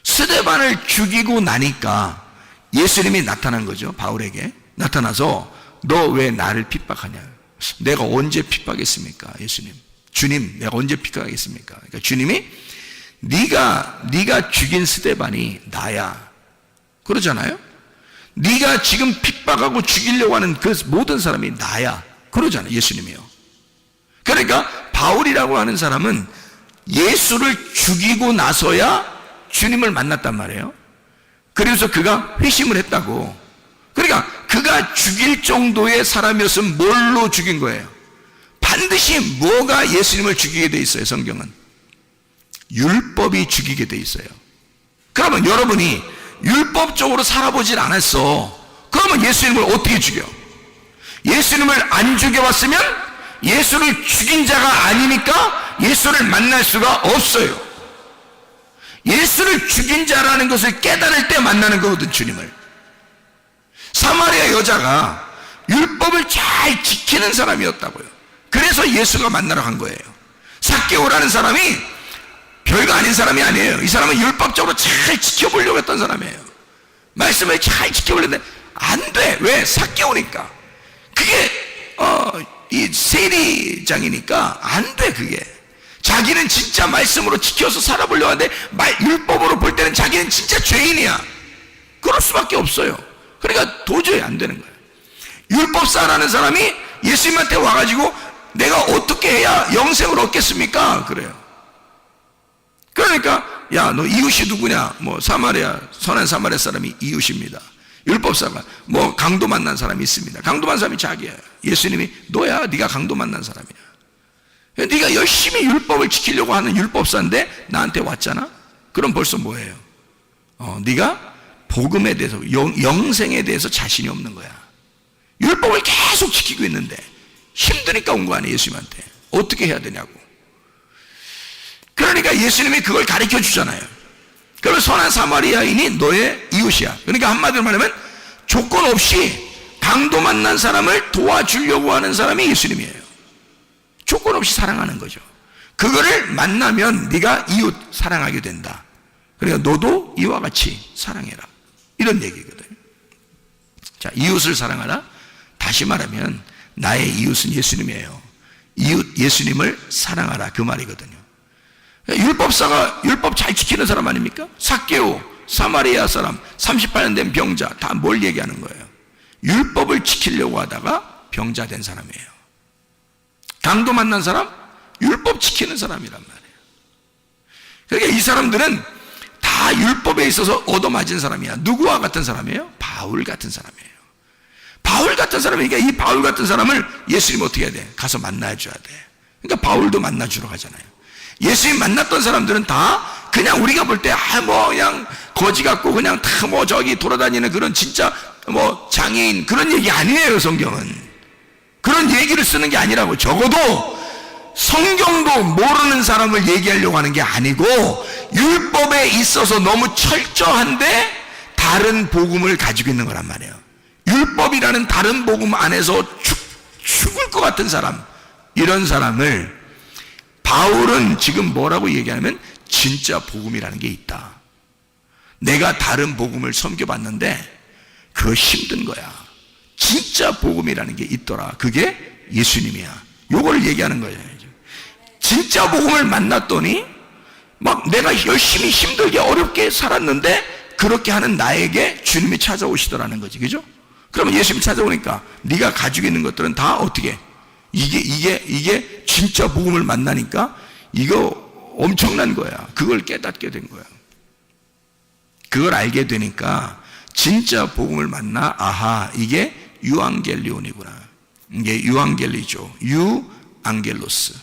Speaker 1: 스데반을 죽이고 나니까 예수님이 나타난 거죠. 바울에게 나타나서 너 왜 나를 핍박하냐? 내가 언제 핍박했습니까? 예수님, 주님, 내가 언제 핍박하겠습니까? 그러니까 주님이 네가 죽인 스데반이 나야, 그러잖아요. 네가 지금 핍박하고 죽이려고 하는 그 모든 사람이 나야, 그러잖아요. 예수님이요. 그러니까 바울이라고 하는 사람은 예수를 죽이고 나서야 주님을 만났단 말이에요. 그래서 그가 회심을 했다고. 그러니까 그가 죽일 정도의 사람이었으면 뭘로 죽인 거예요? 반드시 뭐가 예수님을 죽이게 돼 있어요? 성경은 율법이 죽이게 돼 있어요. 그러면 여러분이 율법적으로 살아보질 않았어. 그러면 예수님을 어떻게 죽여? 예수님을 안 죽여봤으면 예수를 죽인 자가 아니니까 예수를 만날 수가 없어요. 예수를 죽인 자라는 것을 깨달을 때 만나는 거거든, 주님을. 사마리아 여자가 율법을 잘 지키는 사람이었다고요. 그래서 예수가 만나러 간 거예요. 삭개오라는 사람이 별거 아닌 사람이 아니에요. 이 사람은 율법적으로 잘 지켜보려고 했던 사람이에요. 말씀을 잘 지켜보려는데 안 돼. 왜? 삭개오니까. 그게 이 세리장이니까 안 돼. 그게 자기는 진짜 말씀으로 지켜서 살아보려고 하는데 율법으로 볼 때는 자기는 진짜 죄인이야. 그럴 수밖에 없어요. 그러니까 도저히 안 되는 거예요. 율법사라는 사람이 예수님한테 와가지고 내가 어떻게 해야 영생을 얻겠습니까? 그래요. 그러니까 야, 너 이웃이 누구냐? 뭐 선한 사마리아 사람이 이웃입니다. 율법사가 뭐 강도 만난 사람이 있습니다. 강도 만난 사람이 자기야. 예수님이 너야, 네가 강도 만난 사람이야. 네가 열심히 율법을 지키려고 하는 율법사인데 나한테 왔잖아? 그럼 벌써 뭐예요? 네가 복음에 대해서, 영생에 대해서 자신이 없는 거야. 율법을 계속 지키고 있는데 힘드니까 온 거 아니에요. 예수님한테 어떻게 해야 되냐고. 그러니까 예수님이 그걸 가르쳐 주잖아요. 그러면 선한 사마리아인이 너의 이웃이야. 그러니까 한마디로 말하면 조건 없이 강도 만난 사람을 도와주려고 하는 사람이 예수님이에요. 조건 없이 사랑하는 거죠. 그거를 만나면 네가 이웃 사랑하게 된다. 그러니까 너도 이와 같이 사랑해라, 이런 얘기거든요. 자, 이웃을 사랑하라. 다시 말하면 나의 이웃은 예수님이에요. 이웃 예수님을 사랑하라, 그 말이거든요. 율법사가 율법 잘 지키는 사람 아닙니까? 삭개오, 사마리아 사람, 38년 된 병자, 다 뭘 얘기하는 거예요? 율법을 지키려고 하다가 병자 된 사람이에요. 강도 만난 사람, 율법 지키는 사람이란 말이에요. 그러니까 이 사람들은 다 율법에 있어서 얻어맞은 사람이야. 누구와 같은 사람이에요? 바울 같은 사람이에요. 바울 같은 사람이니까 이 바울 같은 사람을 예수님 어떻게 해야 돼? 가서 만나줘야 돼. 그러니까 바울도 만나주러 가잖아요. 예수님 만났던 사람들은 다 그냥 우리가 볼 때 그냥 거지 같고 그냥 다 저기 돌아다니는 그런 진짜 장애인 그런 얘기 아니에요. 성경은 그런 얘기를 쓰는 게 아니라고. 적어도 성경도 모르는 사람을 얘기하려고 하는 게 아니고 율법에 있어서 너무 철저한데 다른 복음을 가지고 있는 거란 말이에요. 율법이라는 다른 복음 안에서 죽을 것 같은 사람, 이런 사람을 바울은 지금 뭐라고 얘기하냐면 진짜 복음이라는 게 있다. 내가 다른 복음을 섬겨봤는데 그거 힘든 거야. 진짜 복음이라는 게 있더라. 그게 예수님이야. 요걸 얘기하는 거예요. 진짜 복음을 만났더니 막 내가 열심히 힘들게 어렵게 살았는데 그렇게 하는 나에게 주님이 찾아오시더라는 거지. 그죠? 그러면 예수님이 찾아오니까 네가 가지고 있는 것들은 다 어떻게 이게 진짜 복음을 만나니까 이거 엄청난 거야. 그걸 깨닫게 된 거야. 그걸 알게 되니까 진짜 복음을 만나 아하, 이게 유앙겔리온이구나. 이게 유앙겔리죠. 유앙겔로스.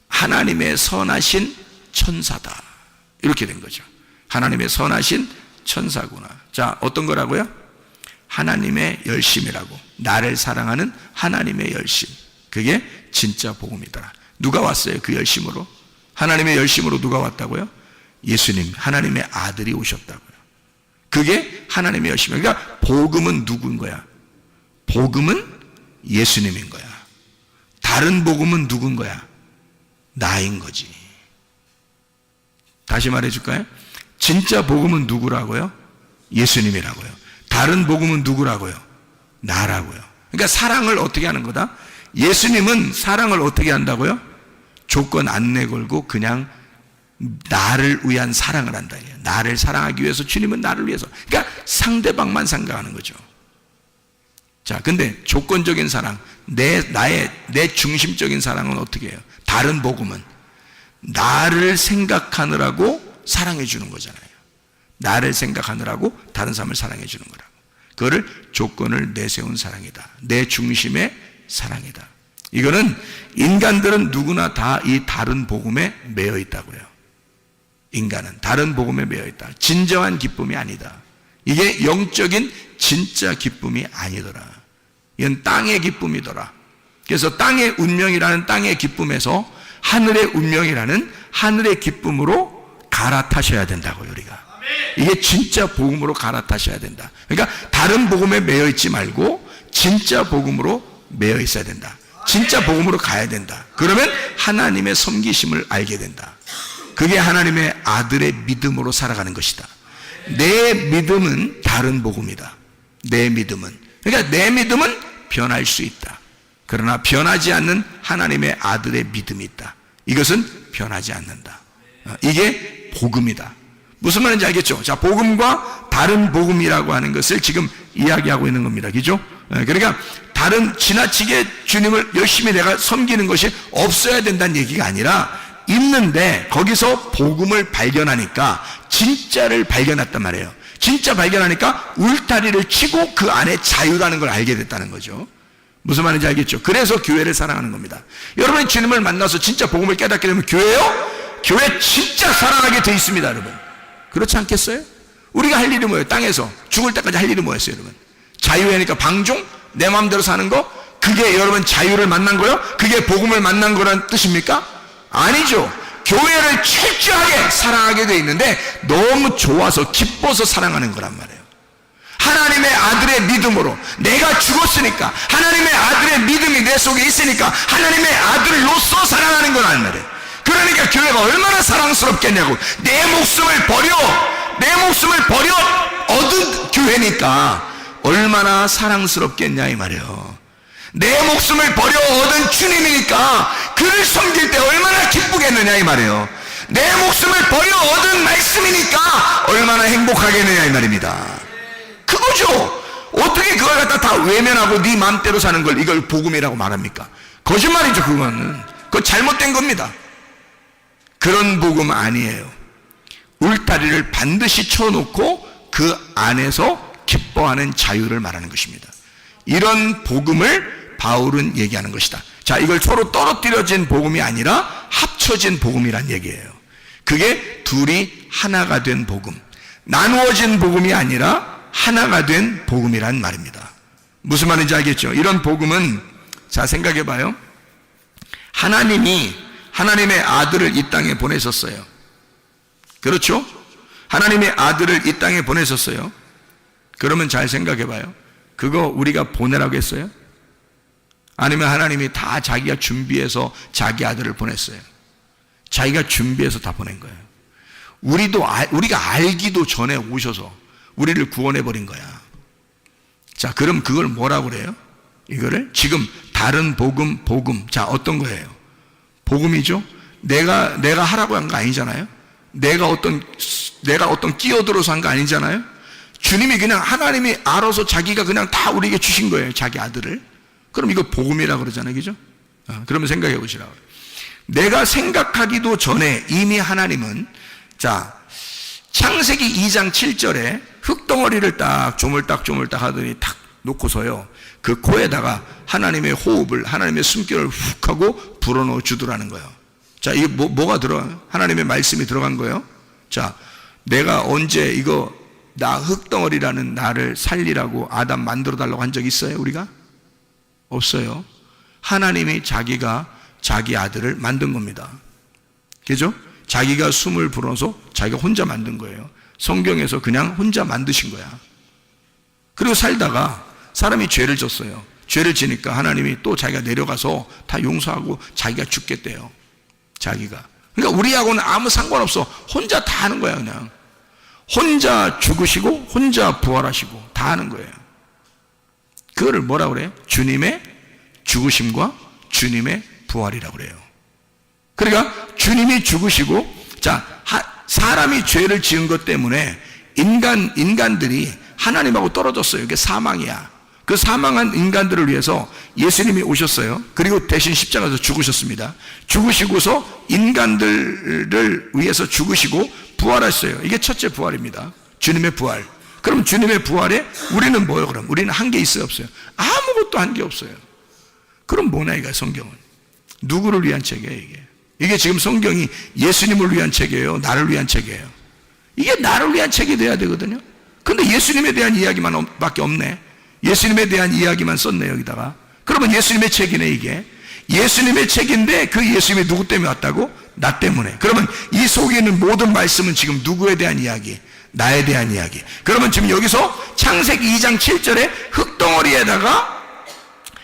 Speaker 1: 하나님의 선하신 천사다. 이렇게 된 거죠. 하나님의 선하신 천사구나. 자, 어떤 거라고요? 하나님의 열심이라고. 나를 사랑하는 하나님의 열심. 그게 진짜 복음이더라. 누가 왔어요? 그 열심으로? 하나님의 열심으로 누가 왔다고요? 예수님, 하나님의 아들이 오셨다고요. 그게 하나님의 열심이에요. 그러니까 복음은 누구인 거야? 복음은 예수님인 거야. 다른 복음은 누군 거야? 나인 거지. 다시 말해줄까요? 진짜 복음은 누구라고요? 예수님이라고요. 다른 복음은 누구라고요? 나라고요. 그러니까 사랑을 어떻게 하는 거다? 예수님은 사랑을 어떻게 한다고요? 조건 안 내걸고 그냥 나를 위한 사랑을 한다. 나를 사랑하기 위해서 주님은 나를 위해서. 그러니까 상대방만 생각하는 거죠. 자, 근데 조건적인 사랑, 내 중심적인 사랑은 어떻게 해요? 다른 복음은 나를 생각하느라고 사랑해 주는 거잖아요. 나를 생각하느라고 다른 사람을 사랑해 주는 거라고. 그거를 조건을 내세운 사랑이다. 내 중심의 사랑이다. 이거는 인간들은 누구나 다 이 다른 복음에 매여 있다고요. 인간은 다른 복음에 매여 있다. 진정한 기쁨이 아니다. 이게 영적인 진짜 기쁨이 아니더라. 이건 땅의 기쁨이더라. 그래서 땅의 운명이라는 땅의 기쁨에서 하늘의 운명이라는 하늘의 기쁨으로 갈아타셔야 된다고요, 우리가. 이게 진짜 복음으로 갈아타셔야 된다. 그러니까 다른 복음에 매여 있지 말고 진짜 복음으로 매여 있어야 된다. 진짜 복음으로 가야 된다. 그러면 하나님의 섬기심을 알게 된다. 그게 하나님의 아들의 믿음으로 살아가는 것이다. 내 믿음은 다른 복음이다. 내 믿음은. 그러니까 내 믿음은 변할 수 있다. 그러나 변하지 않는 하나님의 아들의 믿음이 있다. 이것은 변하지 않는다. 이게 복음이다. 무슨 말인지 알겠죠? 자, 복음과 다른 복음이라고 하는 것을 지금 이야기하고 있는 겁니다. 그죠? 그러니까 다른 지나치게 주님을 열심히 내가 섬기는 것이 없어야 된다는 얘기가 아니라 있는데 거기서 복음을 발견하니까 진짜를 발견했단 말이에요. 진짜 발견하니까 울타리를 치고 그 안에 자유라는 걸 알게 됐다는 거죠. 무슨 말인지 알겠죠? 그래서 교회를 사랑하는 겁니다. 여러분이 주님을 만나서 진짜 복음을 깨닫게 되면 교회요? 교회 진짜 사랑하게 돼 있습니다, 여러분. 그렇지 않겠어요? 우리가 할 일이 뭐예요? 땅에서 죽을 때까지 할 일이 뭐였어요, 여러분? 자유회니까 방종? 내 마음대로 사는 거? 그게 여러분 자유를 만난 거요? 그게 복음을 만난 거란 뜻입니까? 아니죠. 교회를 철저하게 사랑하게 돼 있는데 너무 좋아서 기뻐서 사랑하는 거란 말이에요. 하나님의 아들의 믿음으로 내가 죽었으니까 하나님의 아들의 믿음이 내 속에 있으니까 하나님의 아들로서 사랑하는 거란 말이에요. 그러니까 교회가 얼마나 사랑스럽겠냐고. 내 목숨을 버려 얻은 교회니까 얼마나 사랑스럽겠냐 이 말이에요. 내 목숨을 버려 얻은 주님이니까 그를 섬길 때 얼마나 기쁘겠느냐 이 말이에요. 내 목숨을 버려 얻은 말씀이니까 얼마나 행복하겠느냐 이 말입니다. 그거죠. 어떻게 그걸 갖다 다 외면하고 네 마음대로 사는 걸 이걸 복음이라고 말합니까? 거짓말이죠. 그건 잘못된 겁니다. 그런 복음 아니에요. 울타리를 반드시 쳐놓고 그 안에서 기뻐하는 자유를 말하는 것입니다. 이런 복음을 바울은 얘기하는 것이다. 자, 이걸 서로 떨어뜨려진 복음이 아니라 합쳐진 복음이란 얘기예요. 그게 둘이 하나가 된 복음, 나누어진 복음이 아니라 하나가 된 복음이란 말입니다. 무슨 말인지 알겠죠? 이런 복음은 자, 생각해 봐요. 하나님이 하나님의 아들을 이 땅에 보내셨어요. 그렇죠? 하나님의 아들을 이 땅에 보내셨어요. 그러면 잘 생각해 봐요. 그거 우리가 보내라고 했어요? 아니면 하나님이 다 자기가 준비해서 자기 아들을 보냈어요? 자기가 준비해서 다 보낸 거예요. 우리가 알기도 전에 오셔서 우리를 구원해 버린 거야. 자, 그럼 그걸 뭐라고 그래요? 이거를 지금 다른 복음. 자, 어떤 거예요? 복음이죠? 내가 하라고 한 거 아니잖아요? 내가 어떤 끼어들어서 한 거 아니잖아요? 주님이 그냥 하나님이 알아서 자기가 그냥 다 우리에게 주신 거예요. 자기 아들을. 그럼 이거 복음이라고 그러잖아요. 그죠? 그러면 생각해 보시라고. 내가 생각하기도 전에 이미 하나님은, 자, 창세기 2장 7절에 흙덩어리를 딱 조물딱 하더니 탁 놓고서요, 그 코에다가 하나님의 호흡을, 하나님의 숨결을 훅 하고 불어넣어 주더라는 거예요. 자, 이게 뭐가 들어가요? 하나님의 말씀이 들어간 거예요. 자, 내가 언제 이거 나 흙덩어리라는 나를 살리라고 아담 만들어 달라고 한 적 있어요? 우리가? 없어요. 하나님이 자기가 자기 아들을 만든 겁니다. 그죠? 자기가 숨을 불어서 자기가 혼자 만든 거예요. 성경에서 그냥 혼자 만드신 거야. 그리고 살다가 사람이 죄를 졌어요. 죄를 지니까 하나님이 또 자기가 내려가서 다 용서하고 자기가 죽겠대요. 자기가. 그러니까 우리하고는 아무 상관없어. 혼자 다 하는 거야. 그냥 혼자 죽으시고 혼자 부활하시고 다 하는 거예요. 그거를 뭐라 그래요? 주님의 죽으심과 주님의 부활이라고 그래요. 그러니까 주님이 죽으시고, 자, 사람이 죄를 지은 것 때문에 인간들이 하나님하고 떨어졌어요. 이게 사망이야. 그 사망한 인간들을 위해서 예수님이 오셨어요. 그리고 대신 십자가에서 죽으셨습니다. 죽으시고서 인간들을 위해서 죽으시고 부활하셨어요. 이게 첫째 부활입니다. 주님의 부활. 그럼 주님의 부활에 우리는 뭐예요? 그럼 우리는 한 게 있어요, 없어요? 아무것도 한 게 없어요. 그럼 뭐냐 이거 성경은? 누구를 위한 책이에요 이게? 이게 지금 성경이 예수님을 위한 책이에요, 나를 위한 책이에요? 이게 나를 위한 책이 돼야 되거든요. 근데 예수님에 대한 이야기만 밖에 없네. 예수님에 대한 이야기만 썼네 여기다가. 그러면 예수님의 책이네 이게. 예수님의 책인데 그 예수님이 누구 때문에 왔다고? 나 때문에. 그러면 이 속에 있는 모든 말씀은 지금 누구에 대한 이야기? 나에 대한 이야기. 그러면 지금 여기서 창세기 2장 7절에 흙덩어리에다가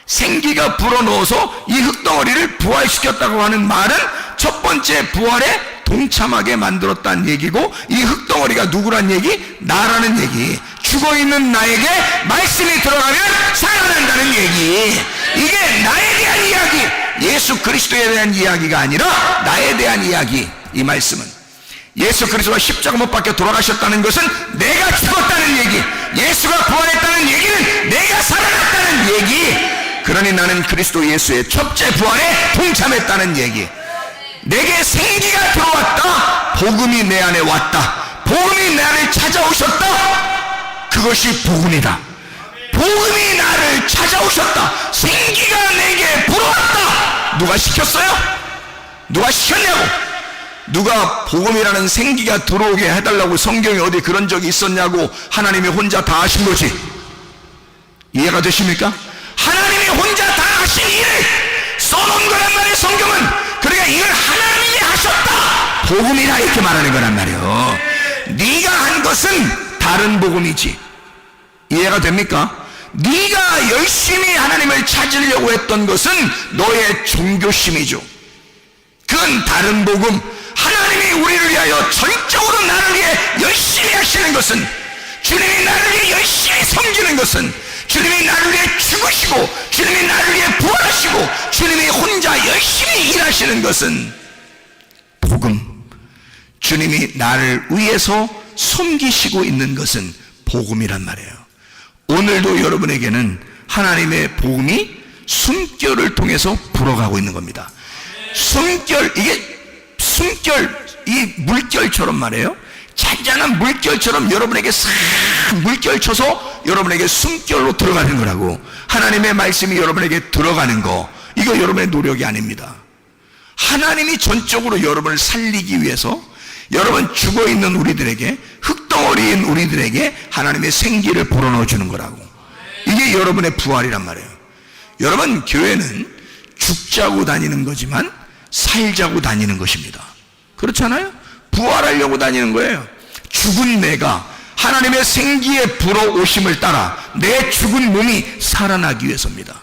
Speaker 1: 생기가 불어넣어서 이 흙덩어리를 부활시켰다고 하는 말은 첫 번째 부활에 동참하게 만들었다는 얘기고, 이 흙덩어리가 누구란 얘기? 나라는 얘기. 죽어있는 나에게 말씀이 들어가면 살아난다는 얘기. 이게 나에 대한 이야기, 예수 그리스도에 대한 이야기가 아니라 나에 대한 이야기. 이 말씀은 예수 그리스도가 십자가 못 박혀 돌아가셨다는 것은 내가 죽었다는 얘기, 예수가 부활했다는 얘기는 내가 살아났다는 얘기. 그러니 나는 그리스도 예수의 첫째 부활에 동참했다는 얘기. 내게 생기가 들어왔다. 복음이 내 안에 왔다. 복음이 내 안에 찾아오셨다. 그것이 복음이다. 복음이 나를 찾아오셨다. 생기가 내게 불어왔다. 누가 시켰어요? 누가 시켰냐고? 누가 복음이라는 생기가 들어오게 해달라고 성경에 어디 그런 적이 있었냐고? 하나님이 혼자 다 하신 거지. 이해가 되십니까? 하나님이 혼자 다 하신 일을 써놓은 거란 말이에요 성경은. 그러니까 이걸 하나님이 하셨다, 복음이라 이렇게 말하는 거란 말이에요. 네가 한 것은 다른 복음이지. 이해가 됩니까? 네가 열심히 하나님을 찾으려고 했던 것은 너의 종교심이죠. 그건 다른 복음. 하나님이 우리를 위하여 전적으로 나를 위해 열심히 하시는 것은, 주님이 나를 위해 열심히 섬기는 것은, 주님이 나를 위해 죽으시고 주님이 나를 위해 부활하시고 주님이 혼자 열심히 일하시는 것은 복음. 주님이 나를 위해서 섬기시고 있는 것은 복음이란 말이에요. 오늘도 여러분에게는 하나님의 복음이 숨결을 통해서 불어가고 있는 겁니다. 숨결, 이게 숨결, 이 물결처럼 말이에요. 잔잔한 물결처럼 여러분에게 싹 물결 쳐서 여러분에게 숨결로 들어가는 거라고. 하나님의 말씀이 여러분에게 들어가는 거, 이거 여러분의 노력이 아닙니다. 하나님이 전적으로 여러분을 살리기 위해서 여러분 죽어있는 우리들에게, 흙덩어리인 우리들에게 하나님의 생기를 불어넣어 주는 거라고. 이게 여러분의 부활이란 말이에요. 여러분, 교회는 죽자고 다니는 거지만 살자고 다니는 것입니다. 그렇잖아요? 부활하려고 다니는 거예요. 죽은 내가 하나님의 생기에 불어오심을 따라 내 죽은 몸이 살아나기 위해서입니다.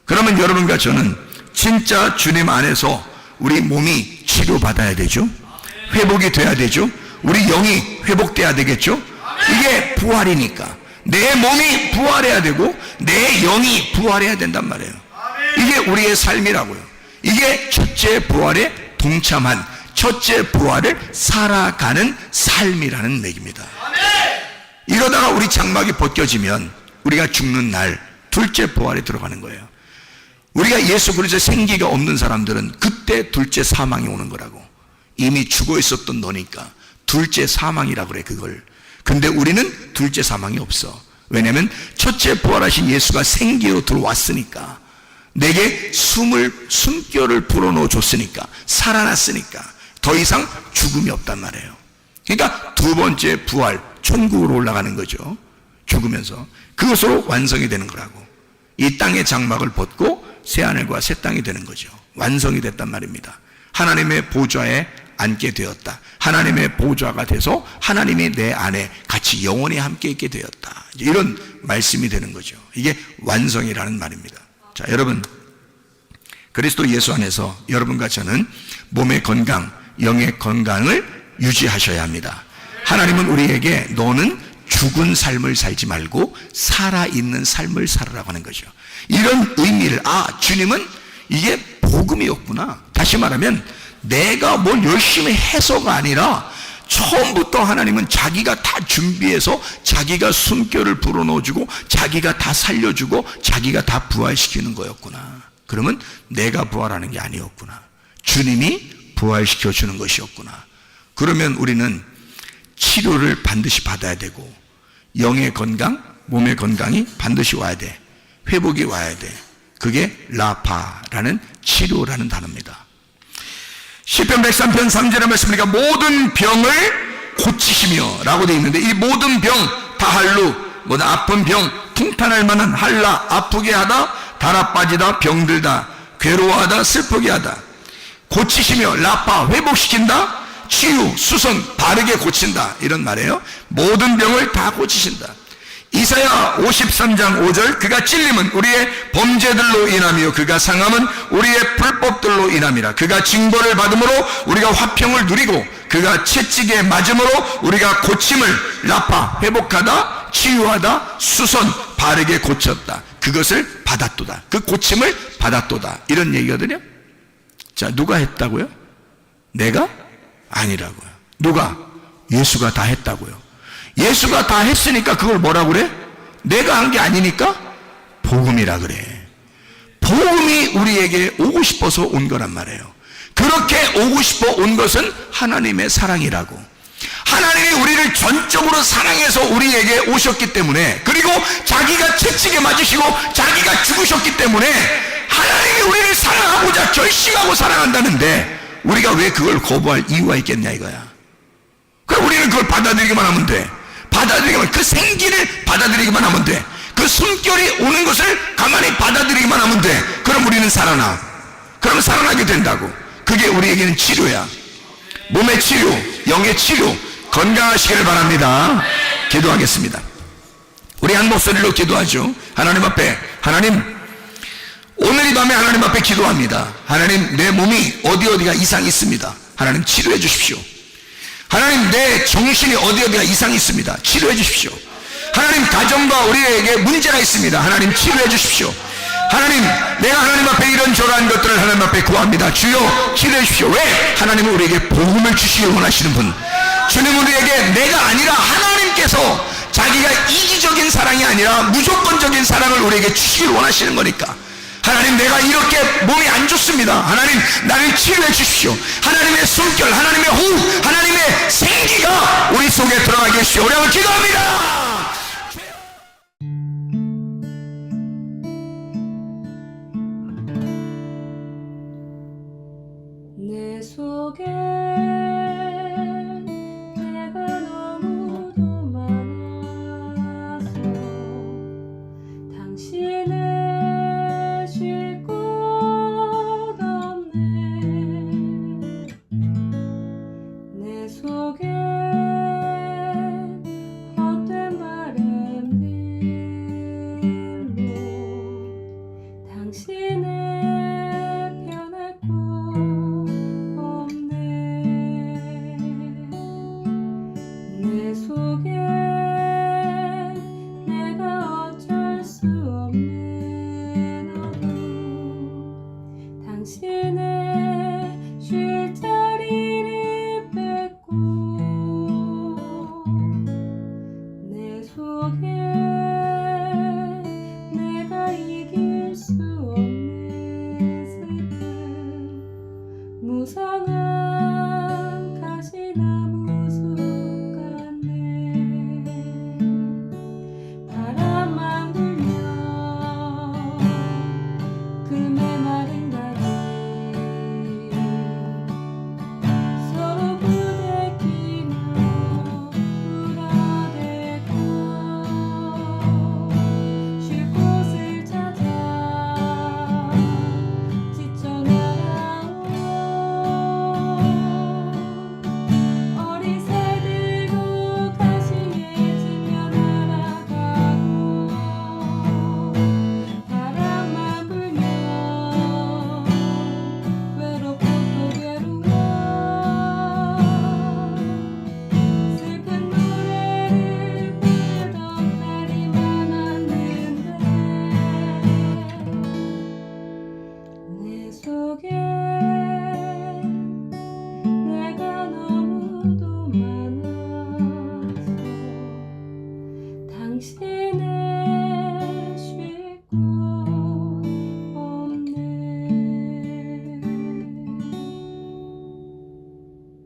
Speaker 1: 그러면 여러분과 저는 진짜 주님 안에서 우리 몸이 치료받아야 되죠. 회복이 돼야 되죠. 우리 영이 회복돼야 되겠죠. 이게 부활이니까 내 몸이 부활해야 되고 내 영이 부활해야 된단 말이에요. 이게 우리의 삶이라고요. 이게 첫째 부활에 동참한, 첫째 부활을 살아가는 삶이라는 얘기입니다. 이러다가 우리 장막이 벗겨지면 우리가 죽는 날 둘째 부활에 들어가는 거예요. 우리가 예수 그리스도의 생기가 없는 사람들은 그때 둘째 사망이 오는 거라고. 이미 죽어 있었던 너니까 둘째 사망이라고 그래, 그걸. 근데 우리는 둘째 사망이 없어. 왜냐하면 첫째 부활하신 예수가 생기로 들어왔으니까, 내게 숨결을 불어넣어 줬으니까, 살아났으니까 더 이상 죽음이 없단 말이에요. 그러니까 두 번째 부활, 천국으로 올라가는 거죠. 죽으면서 그것으로 완성이 되는 거라고. 이 땅의 장막을 벗고 새하늘과 새 땅이 되는 거죠. 완성이 됐단 말입니다. 하나님의 보좌에 앉게 되었다. 하나님의 보좌가 돼서 하나님이 내 안에 같이 영원히 함께 있게 되었다. 이런 말씀이 되는 거죠. 이게 완성이라는 말입니다. 자, 여러분, 그리스도 예수 안에서 여러분과 저는 몸의 건강, 영의 건강을 유지하셔야 합니다. 하나님은 우리에게 너는 죽은 삶을 살지 말고 살아있는 삶을 살아라고 하는 거죠. 이런 의미를, 주님은 이게 복음이었구나. 다시 말하면 내가 뭘 열심히 해서가 아니라 처음부터 하나님은 자기가 다 준비해서 자기가 숨결을 불어넣어주고 자기가 다 살려주고 자기가 다 부활시키는 거였구나. 그러면 내가 부활하는 게 아니었구나. 주님이 부활시켜주는 것이었구나. 그러면 우리는 치료를 반드시 받아야 되고 영의 건강, 몸의 건강이 반드시 와야 돼. 회복이 와야 돼. 그게 라파라는 치료라는 단어입니다. 시편 103편 3절의 말씀이니까 모든 병을 고치시며 라고 되어 있는데, 이 모든 병, 다할루, 아픈 병, 통탄할 만한 할라, 아프게 하다, 달아 빠지다, 병들다, 괴로워하다, 슬프게 하다, 고치시며 라파, 회복시킨다, 치유, 수선, 바르게 고친다, 이런 말이에요. 모든 병을 다 고치신다. 이사야 53장 5절, 그가 찔림은 우리의 범죄들로 인하며 그가 상함은 우리의 불법들로 인함이라. 그가 징벌을 받음으로 우리가 화평을 누리고 그가 채찍에 맞음으로 우리가 고침을, 라파, 회복하다, 치유하다, 수선, 바르게 고쳤다. 그것을 받았도다. 그 고침을 받았도다. 이런 얘기거든요. 자, 누가 했다고요? 내가? 아니라고요. 누가? 예수가 다 했다고요. 예수가 다 했으니까 그걸 뭐라 그래? 내가 한 게 아니니까 복음이라 그래. 복음이 우리에게 오고 싶어서 온 거란 말이에요. 그렇게 오고 싶어 온 것은 하나님의 사랑이라고. 하나님이 우리를 전적으로 사랑해서 우리에게 오셨기 때문에, 그리고 자기가 채찍에 맞으시고 자기가 죽으셨기 때문에 하나님이 우리를 사랑하고자 결심하고 사랑한다는데 우리가 왜 그걸 거부할 이유가 있겠냐 이거야. 그럼 우리는 그걸 받아들이기만 하면 돼. 받아들이기만, 그 생기를 받아들이기만 하면 돼. 그 숨결이 오는 것을 가만히 받아들이기만 하면 돼. 그럼 우리는 살아나. 그럼 살아나게 된다고. 그게 우리에게는 치료야. 몸의 치료, 영의 치료, 건강하시기를 바랍니다. 기도하겠습니다. 우리 한 목소리로 기도하죠. 하나님 앞에, 하나님, 오늘 이 밤에 하나님 앞에 기도합니다. 하나님, 내 몸이 어디가 이상이 있습니다. 하나님 치료해 주십시오. 하나님, 내 정신이 어디가 이상이 있습니다. 치료해 주십시오. 하나님, 가정과 우리에게 문제가 있습니다. 하나님 치료해 주십시오. 하나님, 내가 하나님 앞에 이런저런 것들을 하나님 앞에 구합니다. 주여 치료해 주십시오. 왜? 하나님은 우리에게 복음을 주시길 원하시는 분. 주님은 우리에게 내가 아니라 하나님께서 자기가 이기적인 사랑이 아니라 무조건적인 사랑을 우리에게 주시길 원하시는 거니까. 하나님, 내가 이렇게 몸이 안 좋습니다. 하나님, 나를 치료해 주십시오. 하나님의 숨결, 하나님의 호흡, 하나님의 생기가 우리 속에 들어가게 해주시오. 우리 한번 기도합니다.
Speaker 2: 내 속에 내가 너무도 많아서 당신을 가시나